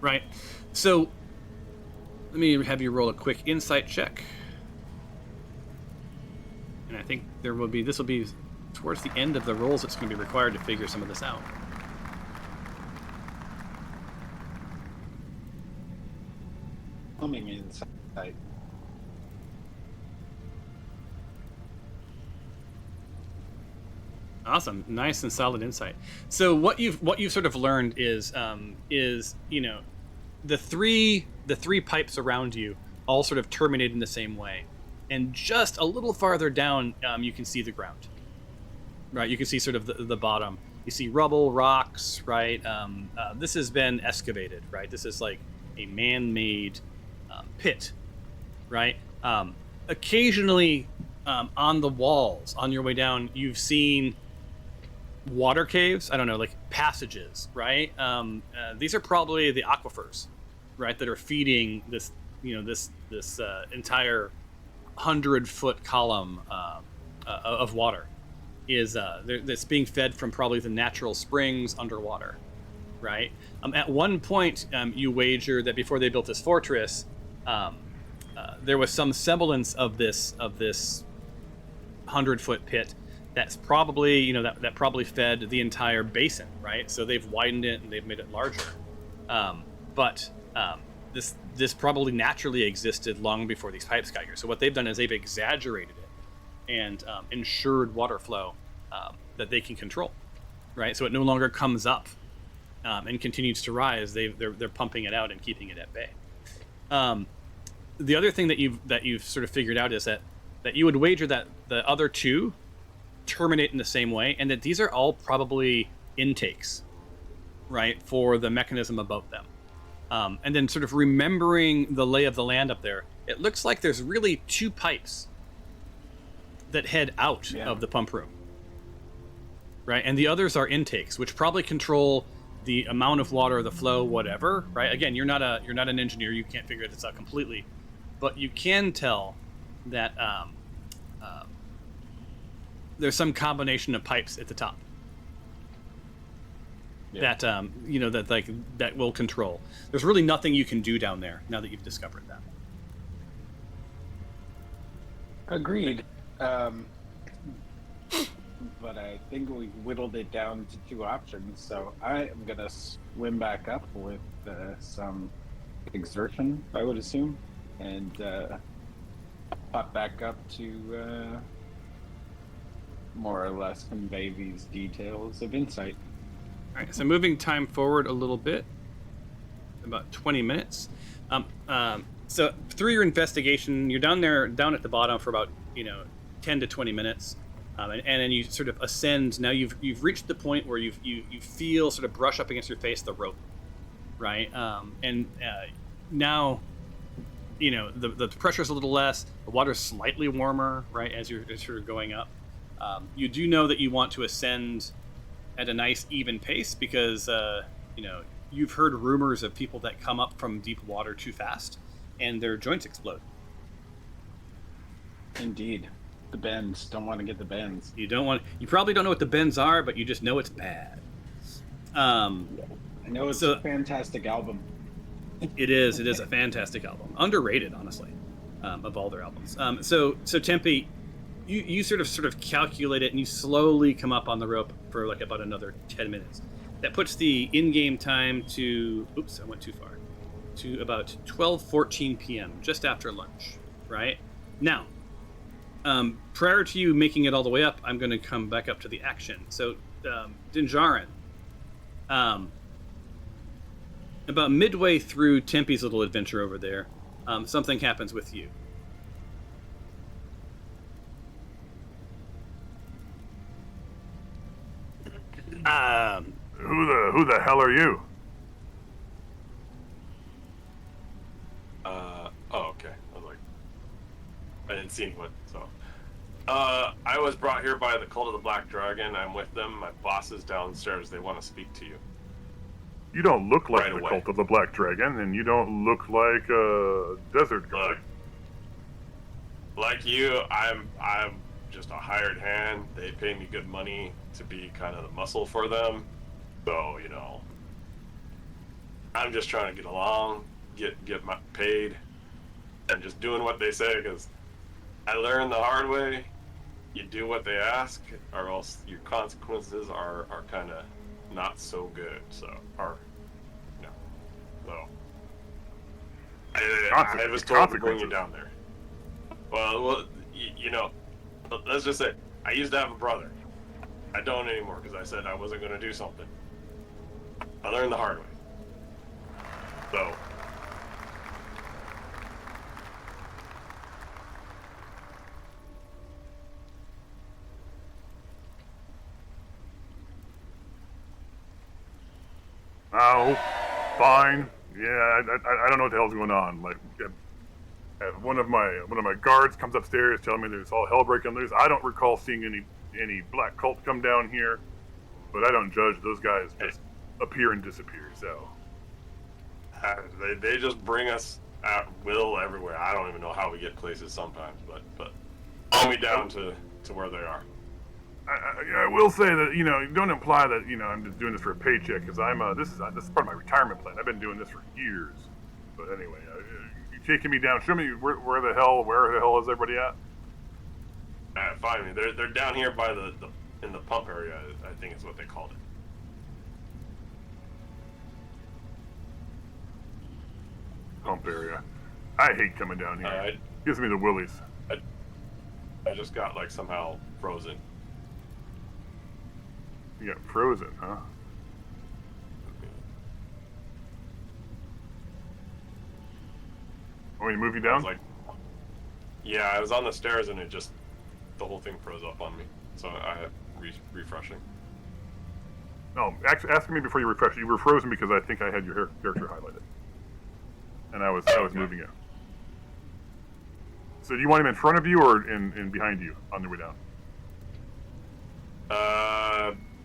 right? So, let me have you roll a quick insight check. And I think this will be towards the end of the rolls it's going to be required to figure some of this out. Plumbing insight. Awesome, nice and solid insight. So what you've sort of learned is the three pipes around you all sort of terminate in the same way, and just a little farther down, you can see the ground. Right, you can see sort of the bottom. You see rubble, rocks, right? This has been excavated, right? This is like a man-made pit, right? Occasionally, on the walls, on your way down, you've seen water caves. I don't know, like passages, right? These are probably the aquifers, right? That are feeding this, this entire 100-foot column of water. That's being fed from probably the natural springs underwater, right? At one point, you wager that before they built this fortress, there was some semblance of this 100-foot pit that's probably, that probably fed the entire basin, right? So they've widened it and they've made it larger. But this probably naturally existed long before these pipes got here. So what they've done is they've exaggerated it and ensured water flow that they can control, right? So it no longer comes up and continues to rise. They're pumping it out and keeping it at bay. The other thing that you've sort of figured out is that you would wager that the other two terminate in the same way, and that these are all probably intakes, right, for the mechanism above them. And then sort of remembering the lay of the land up there, it looks like there's really two pipes that head out of the pump room, right? And the others are intakes, which probably control the amount of water, the flow, whatever, right? Again, you're not an engineer, you can't figure this out completely, but you can tell that there's some combination of pipes at the top that that will control. There's really nothing you can do down there now that you've discovered that. Agreed. But I think we whittled it down to two options, so I am gonna swim back up with some exertion, I would assume, and pop back up to more or less convey these details of insight. All right, so moving time forward a little bit, about 20 minutes. So through your investigation, you're down at the bottom for about 10 to 20 minutes, and then you sort of ascend. Now you've reached the point where you feel sort of brush up against your face the rope, right? And now the pressure's a little less. The water's slightly warmer, right, as you're sort of going up. You do know that you want to ascend at a nice even pace because you've heard rumors of people that come up from deep water too fast and their joints explode. Indeed. The bends. Don't want to get the bends. You probably don't know what the bends are, but you just know it's bad. I know it's a fantastic album. It is a fantastic album. Underrated, honestly, of all their albums. So Tempe, you sort of calculate it, and you slowly come up on the rope for like about another 10 minutes. That puts the in-game time to, oops, I went too far, to about 12:14 p.m., just after lunch, right? Now, prior to you making it all the way up, I'm going to come back up to the action. So, Dinjarin, about midway through Tempe's little adventure over there, something happens with you. Who the hell are you? Oh, okay. I was like, I didn't see anyone, so. I was brought here by the Cult of the Black Dragon. I'm with them. My boss is downstairs. They want to speak to you. You don't look like Right the away. Cult of the Black Dragon, and you don't look like a desert guard. Like you, I'm just a hired hand. They pay me good money to be kind of the muscle for them. So, you know, I'm just trying to get along, get my paid, and just doing what they say, because I learned the hard way. You do what they ask, or else your consequences are kind of not so good. So, I was told to bring you down there. Well, you know, let's just say I used to have a brother. I don't anymore because I said I wasn't going to do something. I learned the hard way. So. Oh, fine. Yeah, I don't know what the hell's going on. Like, one of my guards comes upstairs telling me there's all hell breaking loose. I don't recall seeing any black cult come down here, but I don't judge. Those guys just appear and disappear. So they just bring us at will everywhere. I don't even know how we get places sometimes, but pull me down to where they are. I will say that, you know, don't imply that, you know, I'm just doing this for a paycheck, because this is part of my retirement plan. I've been doing this for years. But anyway, you taking me down. Show me where the hell is everybody at? Find me. They're down here by in the Punp area. I think is what they called it. Punp area. I hate coming down here. Gives me the willies. I just got like somehow frozen. You got frozen, huh? Want me to move you down? Yeah, I was on the stairs and the whole thing froze up on me. So I had refreshing. No, ask me before you refresh. You were frozen because I think I had your character highlighted, and I was moving you. So do you want him in front of you or in behind you on the way down?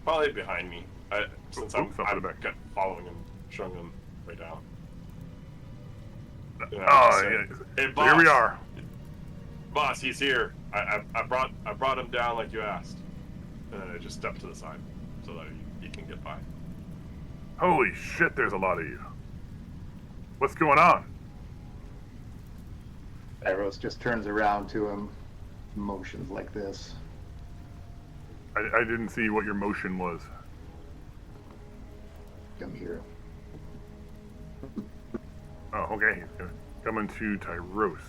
Probably behind me. Since I'm back. following him, showing him way down. Yeah. Hey, boss, here we are. Boss, he's here. I brought him down like you asked, and then I just stepped to the side so that he can get by. Holy shit! There's a lot of you. What's going on? Eros just turns around to him, motions like this. I didn't see what your motion was. Come here. Oh, okay. Coming to Tyros.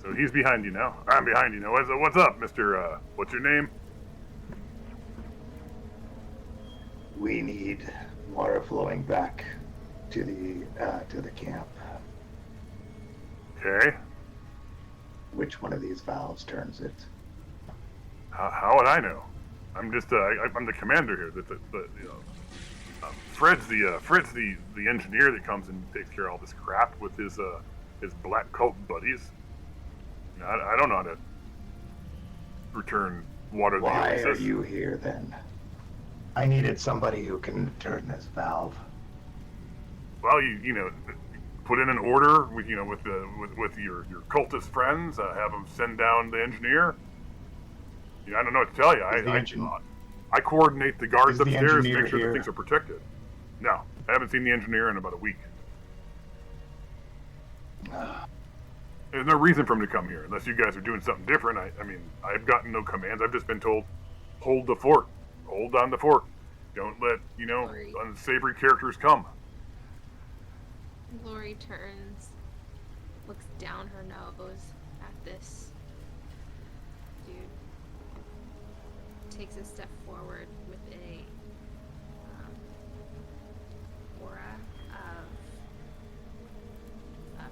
So he's behind you now. I'm behind you now. What's up, Mr. What's your name? We need water flowing back to the camp. Okay. Which one of these valves turns it? How would I know? I'm just I'm the commander here. Fred's the engineer that comes and takes care of all this crap with his black cult buddies. I don't know how to return water to the Why Oasis. are you here then? I needed somebody who can turn this valve. Well, you know, put in an order with with your cultist friends. Have them send down the engineer. I don't know what to tell you. I coordinate the guards upstairs to make sure that things are protected. No, I haven't seen the engineer in about a week. There's no reason for him to come here unless you guys are doing something different. I mean, I've gotten no commands. I've just been told, hold the fort. Hold on the fort. Don't let, unsavory characters come. Lori turns, looks down her nose at this dude, takes a step forward with a aura of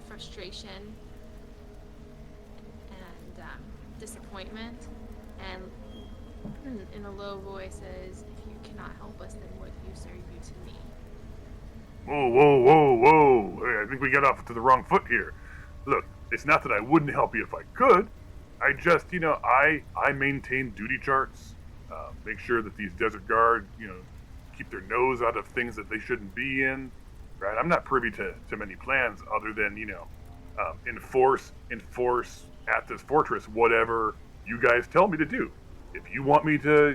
frustration and disappointment, and in a low voice says, "If you cannot help us, then what use are you to me?" Whoa. Hey, I think we got off to the wrong foot here. Look, it's not that I wouldn't help you if I could. I just, I maintain duty charts, make sure that these desert guards, keep their nose out of things that they shouldn't be in, right? I'm not privy to many plans other than, enforce at this fortress whatever you guys tell me to do. If you want me to,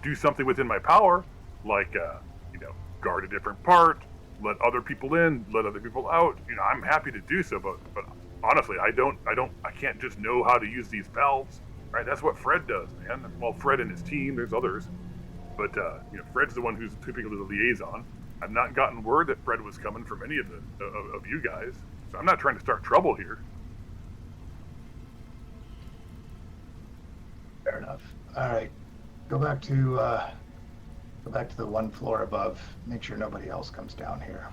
do something within my power, like, guard a different part, let other people in, let other people out, I'm happy to do so, but honestly, I can't just know how to use these valves, right? That's what Fred does, man. Well, Fred and his team, there's others, but, Fred's the one who's typically the liaison. I've not gotten word that Fred was coming from any of you guys, so I'm not trying to start trouble here. Fair enough. All right, go back to the one floor above. Make sure nobody else comes down here.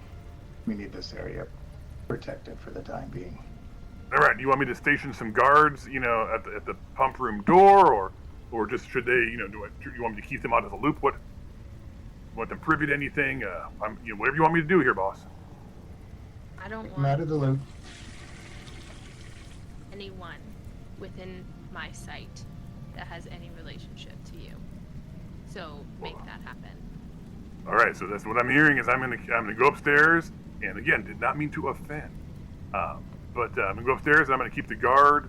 We need this area protected for the time being. All right, you want me to station some guards, at the pump room door, or just should they, do you want me to keep them out of the loop? What? Want them privy to anything? Whatever you want me to do here, boss. I don't Come out of the want loop. anyone within my sight that has any relationship to you. So make that happen. All right, so that's what I'm hearing is I'm gonna go upstairs, and again, did not mean to offend, but I'm gonna go upstairs and I'm gonna keep the guard,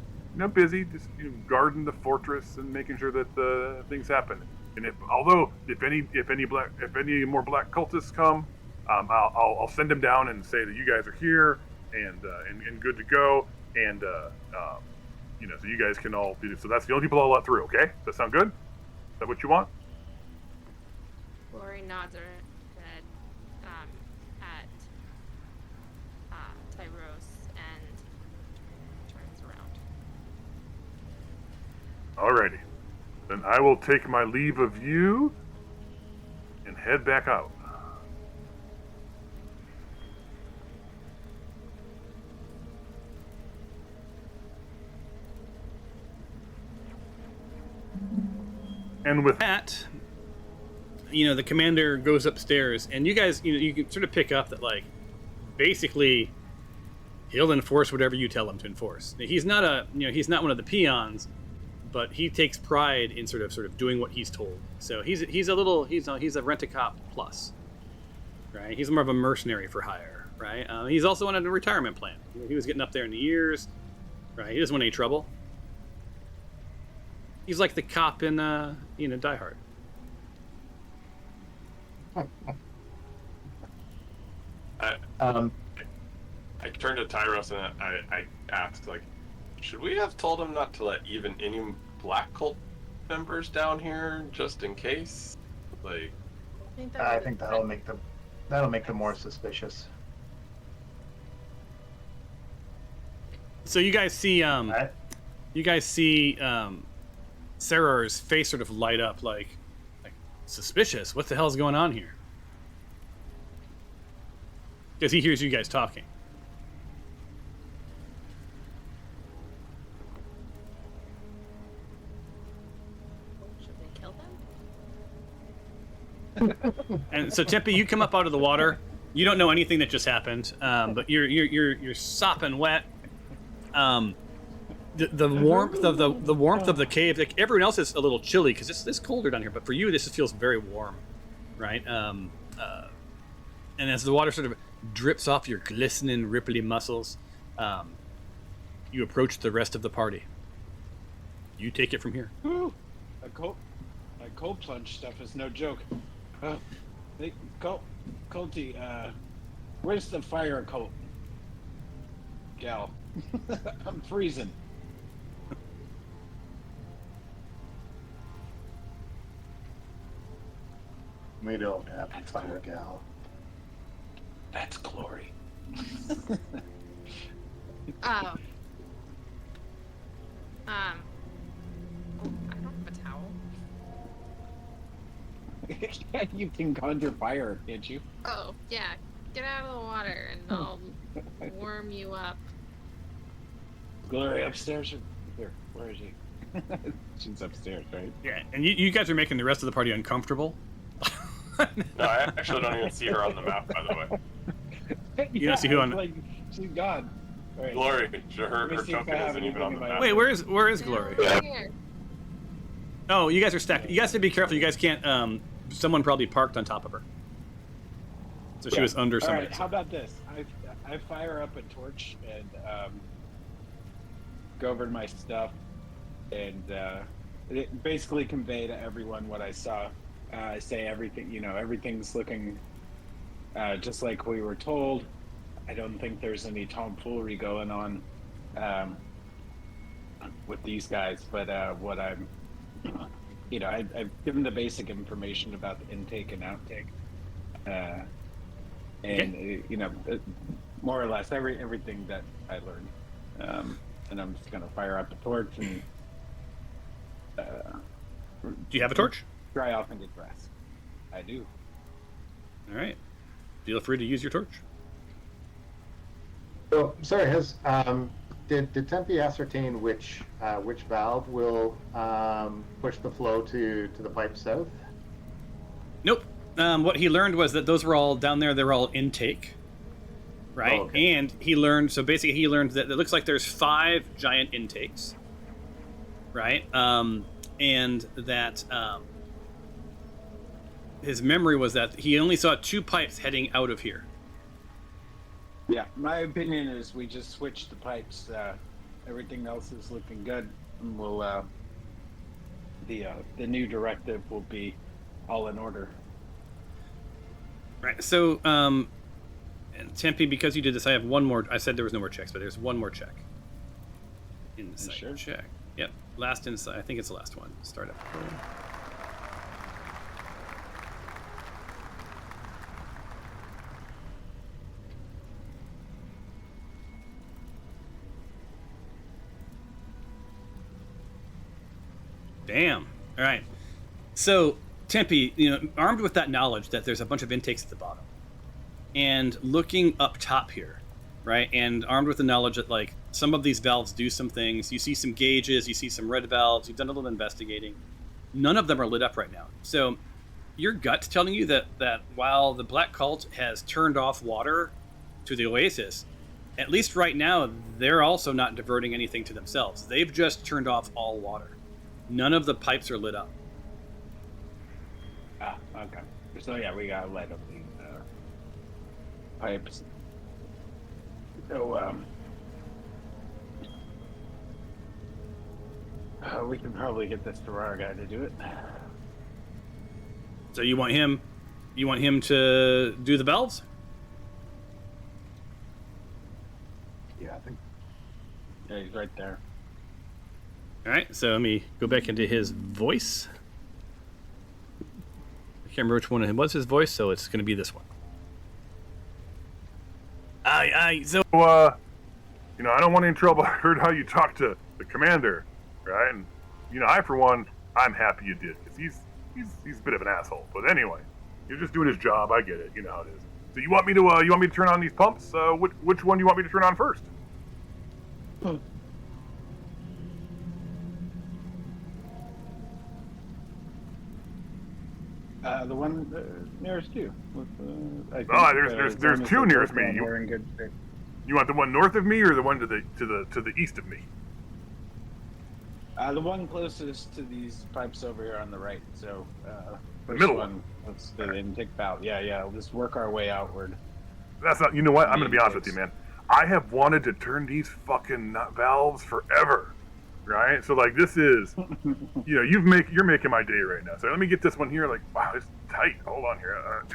busy, just guarding the fortress and making sure that things happen. And if any more black cultists come, I'll send them down and say that you guys are here and good to go, and so you guys can all do this. So that's the only people I'll let through. Okay, does that sound good? Is that what you want? Glory nods her head at Tyros and turns around. Alrighty, then I will take my leave of you and head back out. And with That, the commander goes upstairs, and you guys, you can sort of pick up that, like, basically, he'll enforce whatever you tell him to enforce. He's not he's not one of the peons, but he takes pride in sort of doing what he's told. So he's a rent-a-cop plus, right? He's more of a mercenary for hire, right? He's also on a retirement plan. He was getting up there in the years, right? He doesn't want any trouble. He's like the cop in Die Hard. I turned to Tyros and I asked, like, should we have told him not to let even any black cult members down here just in case? Like, I think that'll make them more suspicious. So you guys see Right? Sarah's face sort of light up, like suspicious. What the hell's going on here? Because he hears you guys talking. Should they kill them? And so Tempe, you come up out of the water. You don't know anything that just happened, but you're sopping wet. The warmth of the cave, like everyone else is a little chilly because it's colder down here, but for you this feels very warm, right? And as the water sort of drips off your glistening, ripply muscles, you approach the rest of the party. You take it from here. Woo! That cold plunge stuff is no joke. Colty, where's the fire coat? Gal. I'm freezing. We don't have a fire gal. That's glory. Oh. I don't have a towel. You can conjure fire, can't you? Oh, yeah. Get out of the water and I'll warm you up. Glory upstairs? Here, where is she? She's upstairs, right? Yeah, and you guys are making the rest of the party uncomfortable. no, I actually don't even see her on the map, by the way. You don't see who on- Like, she's gone. Wait, Glory, let me her see if token I have isn't even on the anything in my- map. Wait, where is Glory? Down here. Oh, you guys are stacked. You guys have to be careful. You guys can't. Someone probably parked on top of her, so she Yeah. was under All somebody. right, how about this? I fire up a torch and go over to my stuff and it basically convey to everyone what I saw. I say everything, everything's looking just like we were told. I don't think there's any tomfoolery going on with these guys, but what I'm, I've given the basic information about the intake and outtake, and more or less everything that I learned, and I'm just gonna fire up the torch and Do you have a torch? dry off and get dressed. I do. All right. Feel free to use your torch. So, sorry, did Tempe ascertain which valve will push the flow to the pipe south? Nope. What he learned was that those were all down there. They're all intake, right? Oh, okay. And he learned. So basically, he learned that it looks like there's 5 giant intakes, right? And that his memory was that he only saw 2 pipes heading out of here. Yeah, my opinion is we just switch the pipes. Everything else is looking good, and we'll the new directive will be all in order. Right. So, and Tempe, because you did this, I have one more. I said there was no more checks, but there's one more check. Insight Sure? check. Yep. Last insight. I think it's the last one. Start up. Damn. All right. So, Tempe, armed with that knowledge that there's a bunch of intakes at the bottom, and looking up top here, right, and armed with the knowledge that, like, some of these valves do some things. You see some gauges, you see some red valves, you've done a little investigating. None of them are lit up right now. So, your gut's telling you that while the Black Cult has turned off water to the Oasis, at least right now, they're also not diverting anything to themselves. They've just turned off all water. None of the pipes are lit up. Ah, okay. So yeah, we gotta light up these pipes. So we can probably get this Terrar guy to do it. So you want him to do the valves? Yeah, I think. Yeah, he's right there. All right, so let me go back into his voice. I can't remember which one was his voice, so it's going to be this one. So I don't want any trouble. I heard how you talked to the commander, right? And I for one, I'm happy you did, because he's a bit of an asshole. But anyway, you're just doing his job. I get it. You know how it is. So you want me to turn on these pumps? Which one do you want me to turn on first? The one nearest you. There's 2 nearest me. We're in good shape. You want the one north of me, or the one to the east of me? The one closest to these pipes over here on the right. So the middle one. Let's do the intake valve. Yeah. We'll just work our way outward. That's not. You know what? I'm gonna be honest with you, man. I have wanted to turn these fucking valves forever, right? So like this is, you're making my day right now. So let me get this one here. Like, wow, it's tight. Hold on here.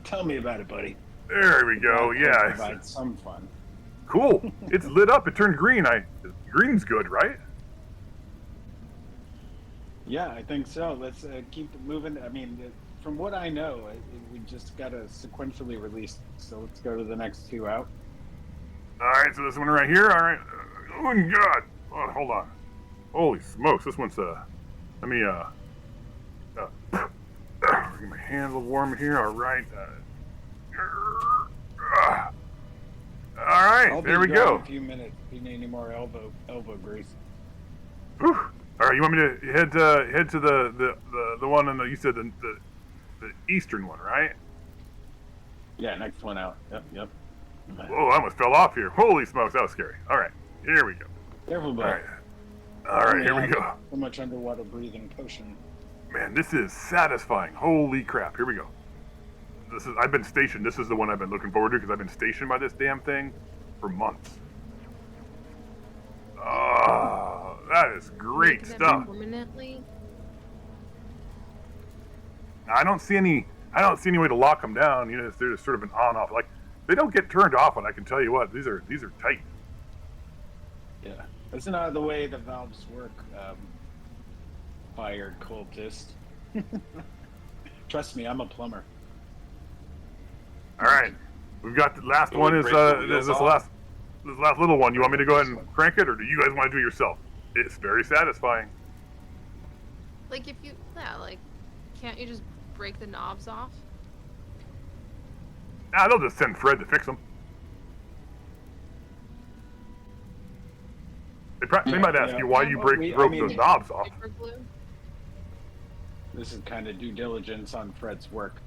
Tell me about it, buddy. There we go. Yeah. Provide some fun. Cool. It's lit up. It turned green. Green's good, right? Yeah, I think so. Let's keep it moving. I mean, from what I know, we just got to sequentially release. So let's go to the next 2 out. All right. So this one right here. All right. Oh my God. Oh, hold on. Holy smokes. This one's let me get my hands a little warm here. All right. All right. I'll There be we gone go. in a few minutes. If you need any more elbow grease. Whew. All right. You want me to head to the one on you said the eastern one, right? Yeah, next one out. Yep. Whoa, I almost fell off here. Holy smokes, that was scary. All right, here we go. Careful, All boy. right. All right, here we go. So much underwater breathing potion. Man, this is satisfying. Holy crap, here we go. I've been stationed. This is the one I've been looking forward to because I've been stationed by this damn thing for months. Oh, that is great Make them stuff. Permanently. I don't see any way to lock them down. You know, they're just sort of an on-off. Like they don't get turned off, and I can tell you what, these are tight. Yeah. That's not the way the valves work, fired cultist. Trust me, I'm a plumber. All right, we've got the last Can one we is break the wheels this off? last little one. You want me to go ahead and crank it, or do you guys want to do it yourself? It's very satisfying. Like if you, yeah, like, can't you just break the knobs off? Nah, they'll just send Fred to fix them. They might ask Yeah. you why you I broke mean- those knobs off. Super glue? This is kind of due diligence on Fred's work.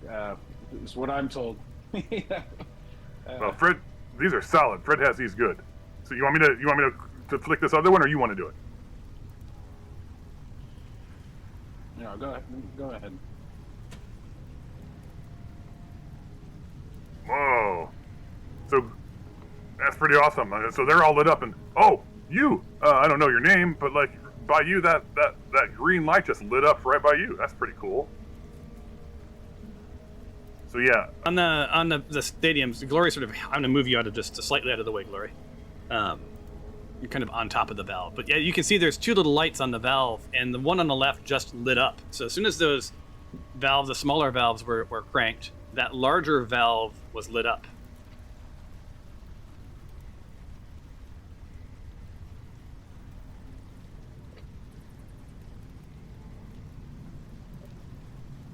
Is what I'm told. Well, Fred, these are solid. Fred has these good. So you want me to flick this other one, or you want to do it? No, go ahead. Whoa. So that's pretty awesome. So they're all lit up, and oh, you. I don't know your name, but like by you, that green light just lit up right by you. That's pretty cool. So yeah, On the stadiums, Glory sort of. I'm gonna move you out of just slightly out of the way, Glory. You're kind of on top of the valve, but yeah, you can see there's two little lights on the valve, and the one on the left just lit up. So as soon as those valves, the smaller valves, were cranked, that larger valve was lit up.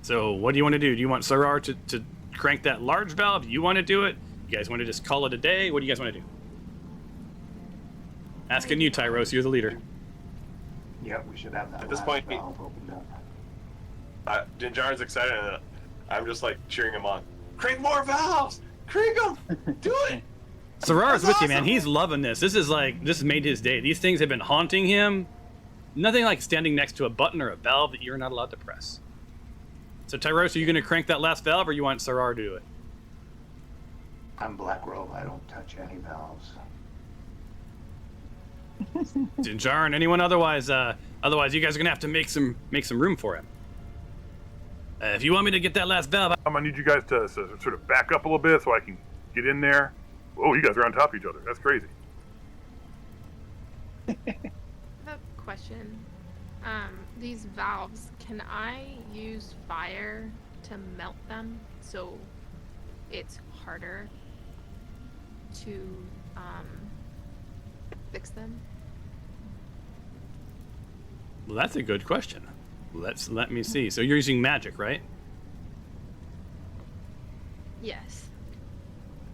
So what do you want to do? Do you want Sarar to crank that large valve? You want to do it? You guys want to just call it a day? What do you guys want to do? Asking you, Tyros. You're the leader. Yeah, we should have that. At this last point, valve opened up. Dinjarin's excited, and I'm just like cheering him on. Crank more valves! Crank them! Do it! Sarar's That's with you, man. awesome. He's loving this. This made his day. These things have been haunting him. Nothing like standing next to a button or a valve that you're not allowed to press. So Tyros, are you going to crank that last valve, or you want Sarar to do it? I'm Black Robe. I don't touch any valves. Dinjarin, anyone otherwise? Otherwise, you guys are going to have to make some room for him. If you want me to get that last valve, I'm gonna need you guys to sort of back up a little bit so I can get in there. Oh, you guys are on top of each other. That's crazy. I have a question. These valves, can I use fire to melt them so it's harder to fix them? well, that's a good question. Let me see. So you're using magic, right? Yes.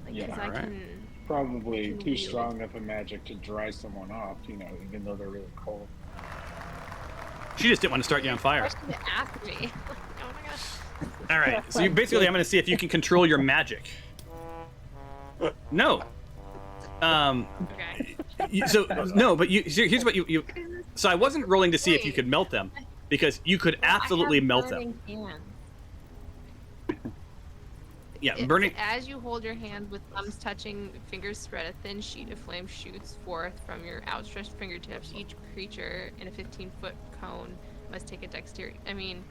Like, Yeah, 'cause I alright. can. Probably Can too you- strong of a magic to dry someone off, even though they're really cold. She just didn't want to start you on fire. Question to ask me. Oh my gosh. All right. So you basically, I'm going to see if you can control your magic. No. Okay. Here's what you. So I wasn't rolling to see if you could melt them, because you could absolutely I have melt them. burning hands. Yeah, burning. As you hold your hand with thumbs touching, fingers spread, a thin sheet of flame shoots forth from your outstretched fingertips. Each creature in a 15-foot cone must take a dexterity. I mean,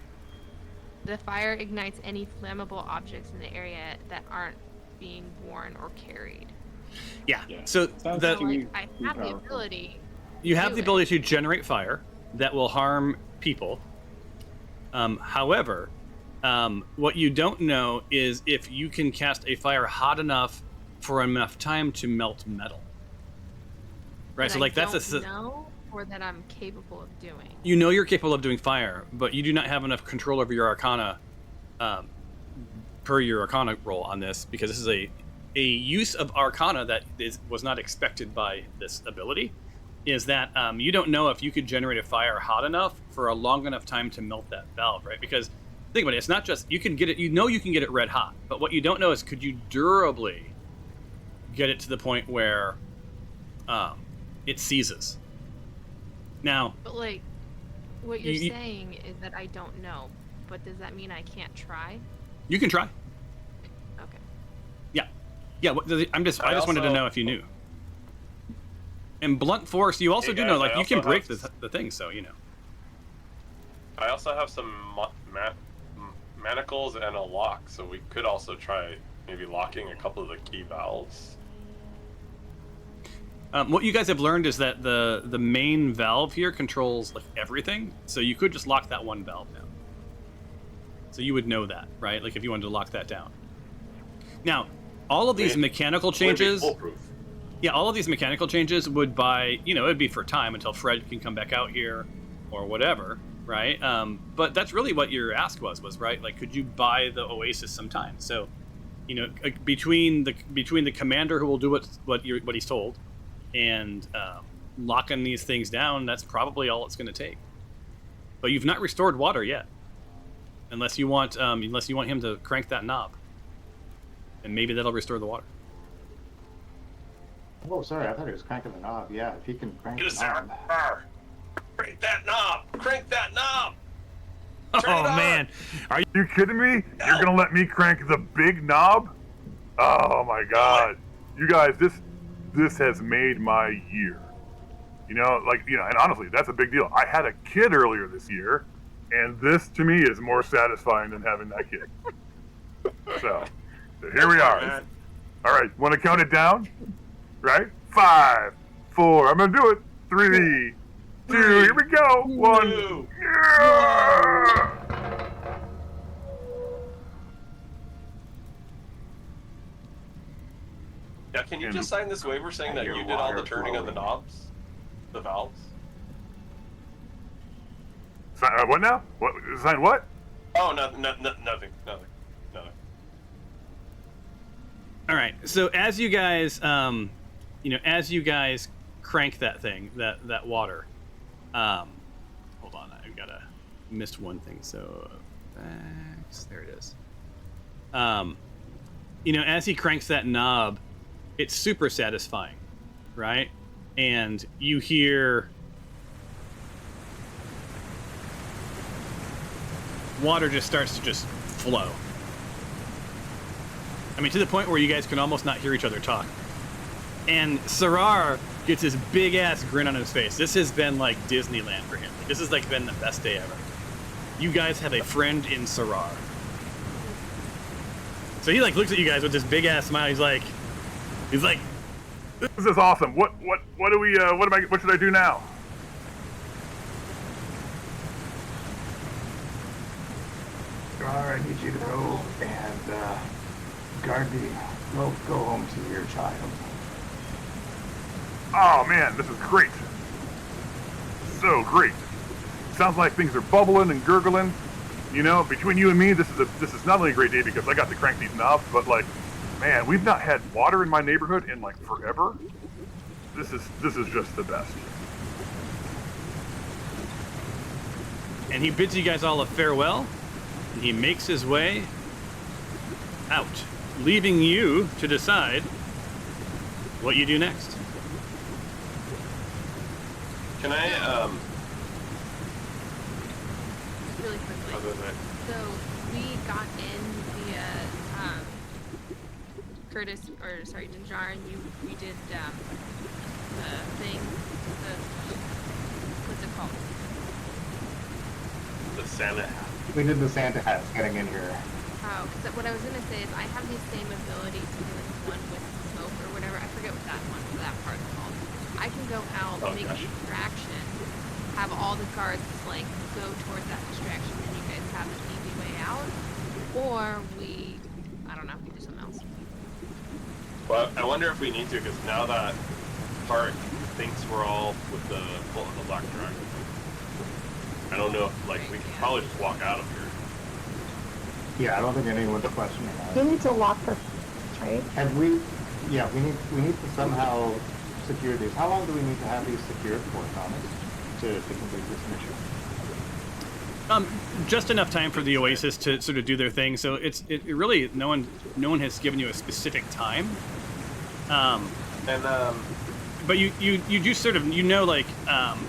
the fire ignites any flammable objects in the area that aren't being worn or carried. Yeah. Yeah. So Sounds the, like you- I too have the powerful. ability. you have do the it. ability to generate fire that will harm people. However, what you don't know is if you can cast a fire hot enough for enough time to melt metal. Right. that So I like that's don't a. know, or that I'm capable of doing. You know you're capable of doing fire, but you do not have enough control over your arcana per your arcana roll on this, because this is a use of arcana that was not expected by this ability, is that you don't know if you could generate a fire hot enough for a long enough time to melt that valve, right? Because think about it, it's not just you can get it, you can get it red hot, but what you don't know is could you durably get it to the point where it seizes. Now, But like, what you're You- saying is that I don't know. But does that mean I can't try? you can try. Okay. Yeah, I just wanted to also- know if you knew. And blunt force, you also Hey do know, guys, like, I you can also break have the thing, so, you know. I also have some manacles and a lock, so we could also try maybe locking a couple of the key valves. What you guys have learned is that the main valve here controls, like, everything, so you could just lock that one valve down. So you would know that, right? Like, if you wanted to lock that down. Now, all of these mechanical Wouldn't be changes... foolproof. Yeah, all of these mechanical changes would it'd be for time until Fred can come back out here or whatever, right? But that's really what your ask was, right? Like, could you buy the Oasis some time? So, you know, between the commander who will do what he's told and locking these things down, that's probably all it's going to take. But you've not restored water yet, unless you want him to crank that knob, and maybe that'll restore the water. Oh, sorry, I thought he was cranking the knob. Yeah, if he can crank Get the us there. knob. Arr. Crank that knob! Crank that knob! Oh Turn it on! man, are you kidding me? You're gonna let me crank the big knob? Oh my god, you guys, this has made my year. You know, like, you know, and honestly, that's a big deal. I had a kid earlier this year, and this to me is more satisfying than having that kid. So here we are. Man. All right, want to count it down? Right? 5, 4. I'm gonna do it. 3, 2. Here we go. 1. Two. Yeah! Yeah, can you And- just sign this waiver saying that Your you did all the water turning of the flowing. knobs? The valves? What now? What? Sign what? Oh, nothing. All right. So as you guys, as you guys crank that thing, that water, hold on, I missed one thing. So, there it is. As he cranks that knob, it's super satisfying, right? And you hear water just starts to just flow. I mean, to the point where you guys can almost not hear each other talk. And Sarar gets this big ass grin on his face. This has been like Disneyland for him. This has like been the best day ever. You guys have a friend in Sarar. So he like looks at you guys with this big ass smile. He's like, This is awesome. What should I do now? I need you to go and go home to your child. Oh man, this is great. So great. Sounds like things are bubbling and gurgling. You know, between you and me, this is not only a great day because I got to crank these knobs, but like, man, we've not had water in my neighborhood in like forever. This is just the best. and he bids you guys all a farewell, and he makes his way out, leaving you to decide what you do next. Can I, Really quickly. other than So we got in via Curtis, or sorry, Dinjar, and we did the thing, what's it called? the Santa? We did the Santa hats getting in here. Oh, because what I was gonna say is I have the same ability to do like one with smoke or whatever. I forget what that part's called. I can go out, Oh, make a gosh. distraction, have all the guards like go towards that distraction, and you guys have an easy way out, or I don't know, we do something else. Well, I wonder if we need to, because now that Park thinks we're all with the Black Dragon, I don't know if, like, we could probably just walk out of here. Yeah, I don't think anyone's questioning You that. need to lock the, right? Have we? Yeah, we need to somehow secure these. How long do we need to have these secured for, Thomas, to complete this mission? Just enough time for the Oasis to sort of do their thing. So it really no one has given you a specific time. But you do sort of, like,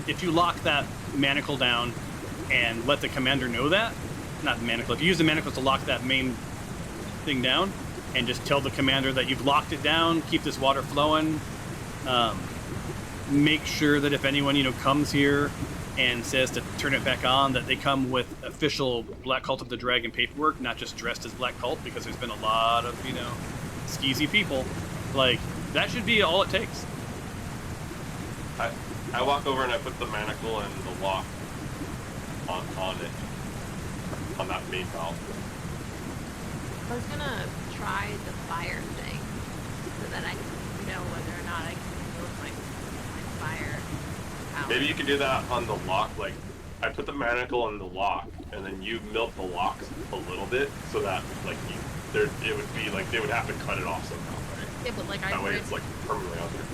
if you lock that manacle down and let the commander know that, not the manacle, if you use the manacles to lock that main thing down and just tell the commander that you've locked it down, keep this water flowing, make sure that if anyone, comes here and says to turn it back on, that they come with official Black Cult of the Dragon paperwork, not just dressed as Black Cult, because there's been a lot of, skeezy people. Like, that should be all it takes. I walk over and I put the manacle and the lock on it, on that main valve. I was gonna try the fire thing so that I can know whether or not I can move my fire power. Maybe you could do that on the lock. Like, I put the manacle on the lock, and then you milk the locks a little bit so that, like, it would be like they would have to cut it off somehow, right? Yeah, but like that way it's like permanently out there.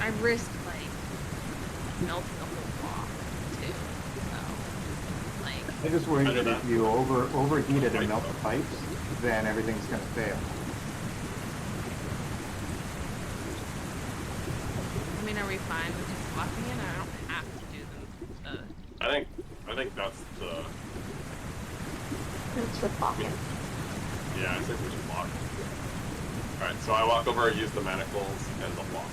I risk like melting the whole block too. So like I just worry that if you overheat it and melt the pipes, then everything's gonna fail. I mean, are we fine with just blocking it? I don't have to do them. I think that's the. It's with blocking. Yeah, I think we should block. Alright, so I walk over, use the manacles and the lock.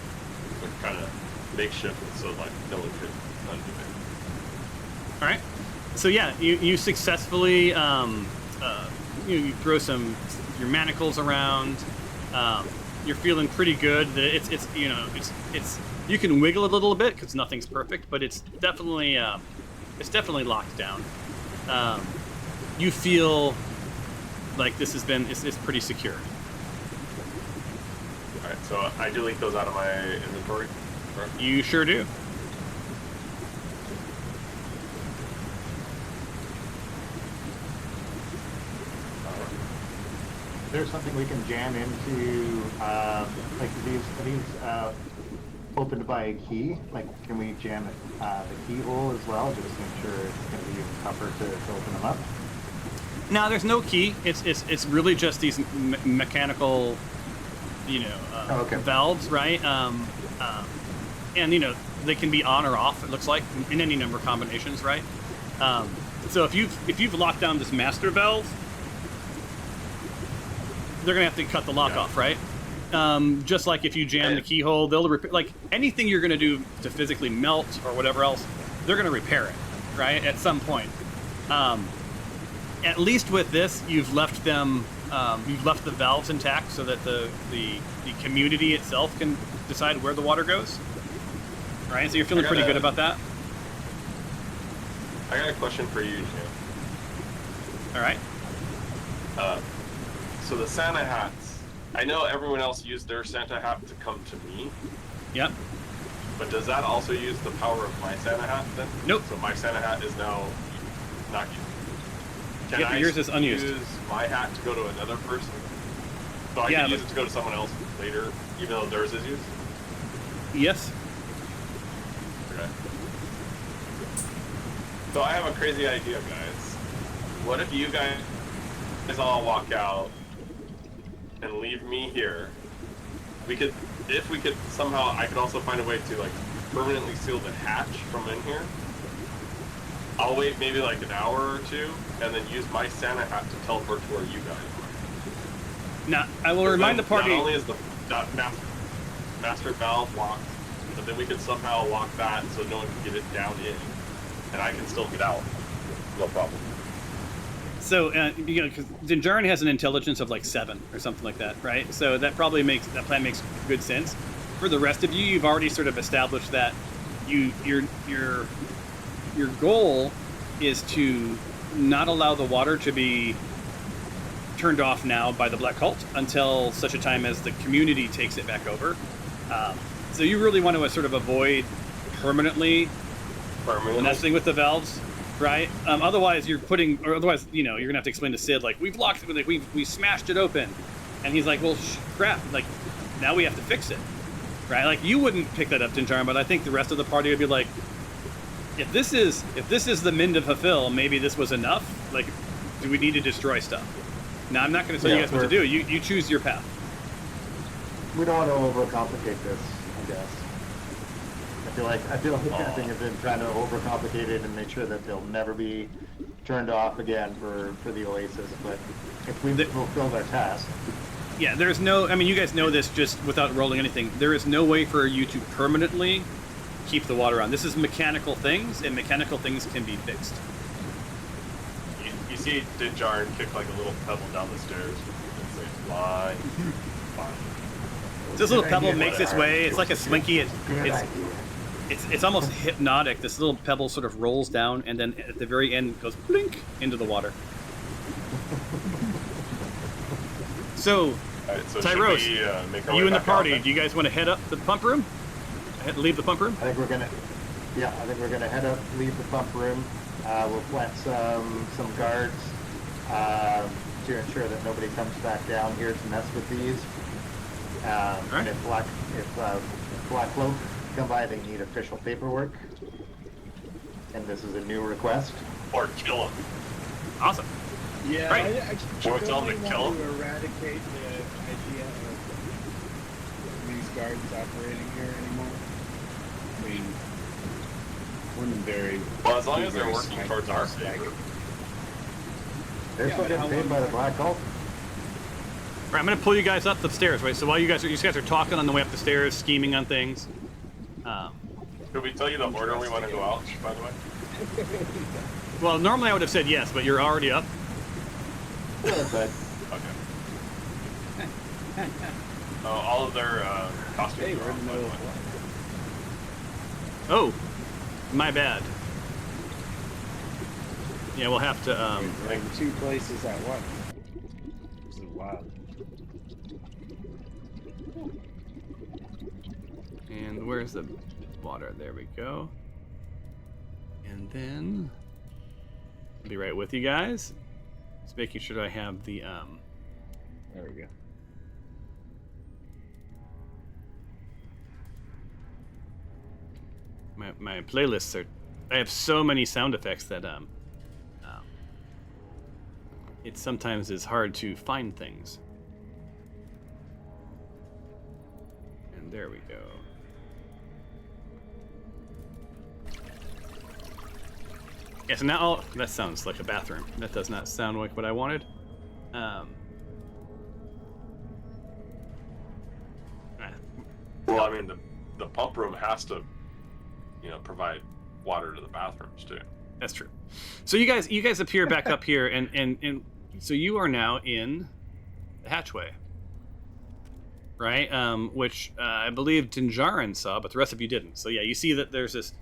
Like, kind of makeshift so like no one could undo it. Alright. So yeah, you successfully you throw your manacles around. You're feeling pretty good. It's you can wiggle it a little bit because nothing's perfect, but it's definitely locked down. You feel like this it's pretty secure. Alright, so I delete those out of my inventory. Correct? You sure do. Is there something we can jam into, like these opened by a key? Like, can we jam the keyhole as well, just to make sure it's going to be even tougher to open them up? No, there's no key. It's really just these mechanical, valves, right? And they can be on or off. It looks like in any number of combinations, right? So if you've locked down this master valve, they're gonna have to cut the lock off, right? Just like if you jam the keyhole, they'll repair. Like anything you're gonna do to physically melt or whatever else, they're gonna repair it, right? At some point. At least with this, you've left the valves intact so that the community itself can decide where the water goes, right? So you're feeling pretty good about that. I got a question for you, Jim. All right. So the Santa hats, I know everyone else used their Santa hat to come to me. Yep. But does that also use the power of my Santa hat then? Nope. So my Santa hat is now not used. Can Yep, I yours is unused. use my hat to go to another person? So I can use it to go to someone else later, even though theirs is used? Yes. Okay. So I have a crazy idea, guys. What if you guys all walk out and leave me here? If we could somehow, I could also find a way to like permanently seal the hatch from in here. I'll wait maybe like an hour or two, and then use my Santa hat to teleport to where you guys are. Now, I will remind the party. Not only is the master valve locked, but then we could somehow lock that so no one can get it down in, and I can still get out. No problem. So, because Dinjarin has an intelligence of like 7 or something like that, right? So that plan makes good sense. For the rest of you, you've already sort of established that your goal is to not allow the water to be turned off now by the Black Cult until such a time as the community takes it back over. So you really want to sort of avoid permanently messing with the valves, right? Otherwise, you're gonna have to explain to Sid, like, we've locked it, like, we smashed it open, and he's like, well, crap, like, now we have to fix it, right? Like, you wouldn't pick that up, Dinjarin, but I think the rest of the party would be like, if this is the Mind of Hafil, maybe this was enough. Like, do we need to destroy stuff? Now, I'm not going to tell you guys what to do. You choose your path. we don't want to overcomplicate this, I guess. I feel like I think I've been trying to overcomplicate it and make sure that they'll never be turned off again for the Oasis. But if we fulfilled our task, Yeah, there's no. I mean, you guys know this just without rolling anything. There is no way for you to permanently keep the water on. This is mechanical things, and mechanical things can be fixed. You see Dinjar kick like a little pebble down the stairs and say, fly, fly. This little pebble makes its way. It's like a slinky. Good idea. It's almost hypnotic. This little pebble sort of rolls down, and then at the very end goes blink into the water. So, Alright, so Tyros, should we, make our you way and the back out party, then? do you guys want to head up to the pump room? Leave the pump room? I think we're gonna head up, leave the pump room. We'll plant some guards to ensure that nobody comes back down here to mess with these. And if Black Cloak come by, they need official paperwork. And this is a new request. Or kill him. Awesome. Yeah, Right. I Or tell them don't to kill want to eradicate the idea of these guards operating here anymore. I mean, one very... Well, as long as they're very working Smite towards our like- favor. They're Yeah, still but how getting paid long- by the Black Cult. All right, I'm going to pull you guys up the stairs, right? So while you guys are talking on the way up the stairs, scheming on things. Could we tell you the order we want to go out, by the way? Well, normally I would have said yes, but you're already up. Yeah, but Okay. All of their costumes Hey, are we're in on, the by the middle way. of Oh, my bad. Yeah, we'll have to. We're in two places at once. This is wild. And where's the water? There we go. And then I'll be right with you guys. Just making sure that I have the There we go. my playlists are. I have so many sound effects that it sometimes is hard to find things. And there we go. Yeah, so now that sounds like a bathroom. That does not sound like what I wanted. Well, I mean, the pump room has to, provide water to the bathrooms too. That's true. So you guys appear back up here, and so you are now in the hatchway, right? Which I believe Dinjarin saw, but the rest of you didn't. So yeah, you see that there's this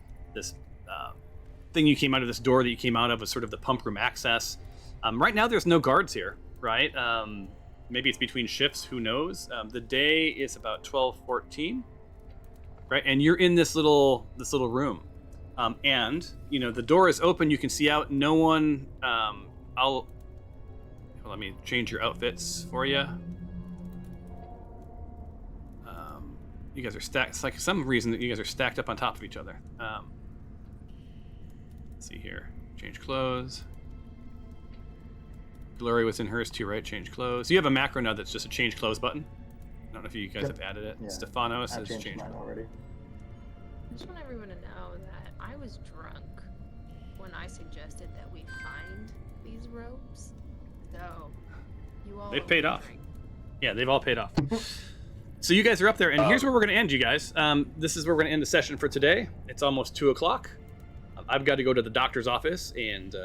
thing you came out of, this door that you came out of was sort of the pump room access. Right now there's no guards here, right? Maybe it's between shifts, who knows? The day is about 12:14, right? And you're in this little room. And the door is open. You can see out. No one. Let me change your outfits for you. You guys are stacked. It's like some reason that you guys are stacked up on top of each other. Let's see here. Change clothes. Glory was in hers too, right? Change clothes. You have a macro now that's just a change clothes button. I don't know if you guys have added it. Yeah. Stefanos I has changed changed. mine already. I just want everyone to know that I was drunk when I suggested that we find these robes. So, you all. They've owe paid me a off. drink. Yeah, they've all paid off. So you guys are up there, and here's where we're going to end, you guys. This is where we're going to end the session for today. It's almost 2 o'clock. I've got to go to the doctor's office and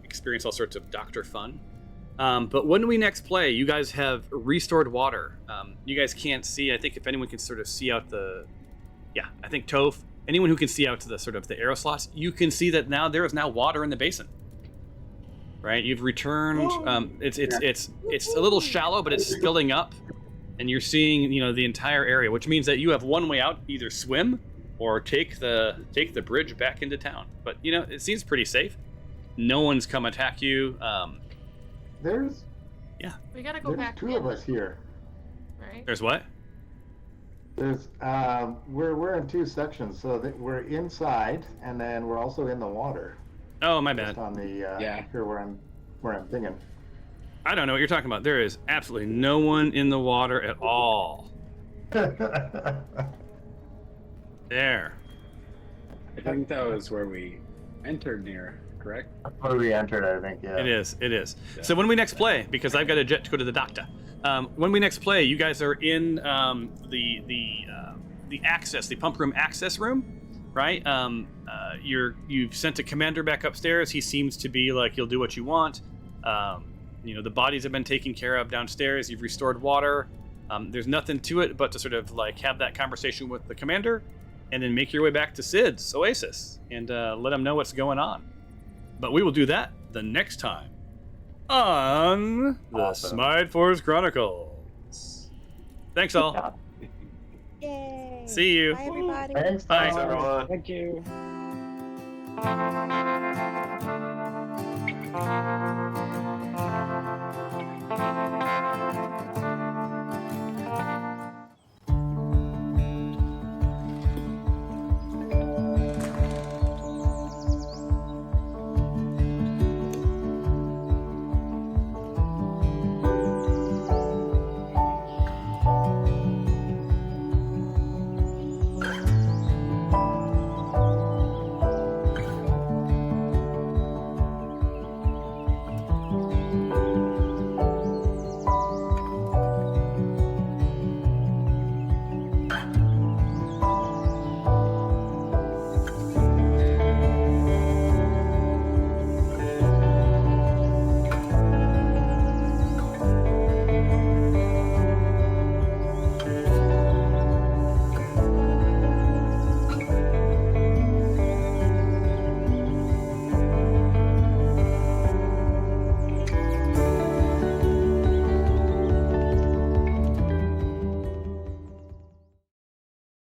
experience all sorts of doctor fun. But when we next play, you guys have restored water. You guys can't see. I think if anyone can sort of see out I think Toph, anyone who can see out to the sort of the arrow slots, you can see that now there is now water in the basin. Right? You've returned. It's a little shallow, but it's filling up, and you're seeing the entire area, which means that you have one way out: either swim or take the bridge back into town. But it seems pretty safe. No one's come attack you. There's We gotta go back two in, of us here. right? There's what? There's we're in two sections, so that we're inside, and then we're also in the water. Oh, my Just bad. on the Yeah. here where I'm thinking. I don't know what you're talking about. There is absolutely no one in the water at all. There. I think that was where we entered near, correct? Where we entered, I think, yeah. It is. It is. Yeah. So when we next play, because I've got a jet to go to the doctor. When we next play, you guys are in the access, the pump room access room, right? You've sent a commander back upstairs. He seems to be like, you'll do what you want. The bodies have been taken care of downstairs. You've restored water. There's nothing to it but to sort of like have that conversation with the commander, and then make your way back to Sid's Oasis and let him know what's going on. But we will do that the next time on the Smite Force Chronicles. Thanks all. Yay! See you. Bye, everybody. Thanks, Bye. Thanks, everyone. Thank you.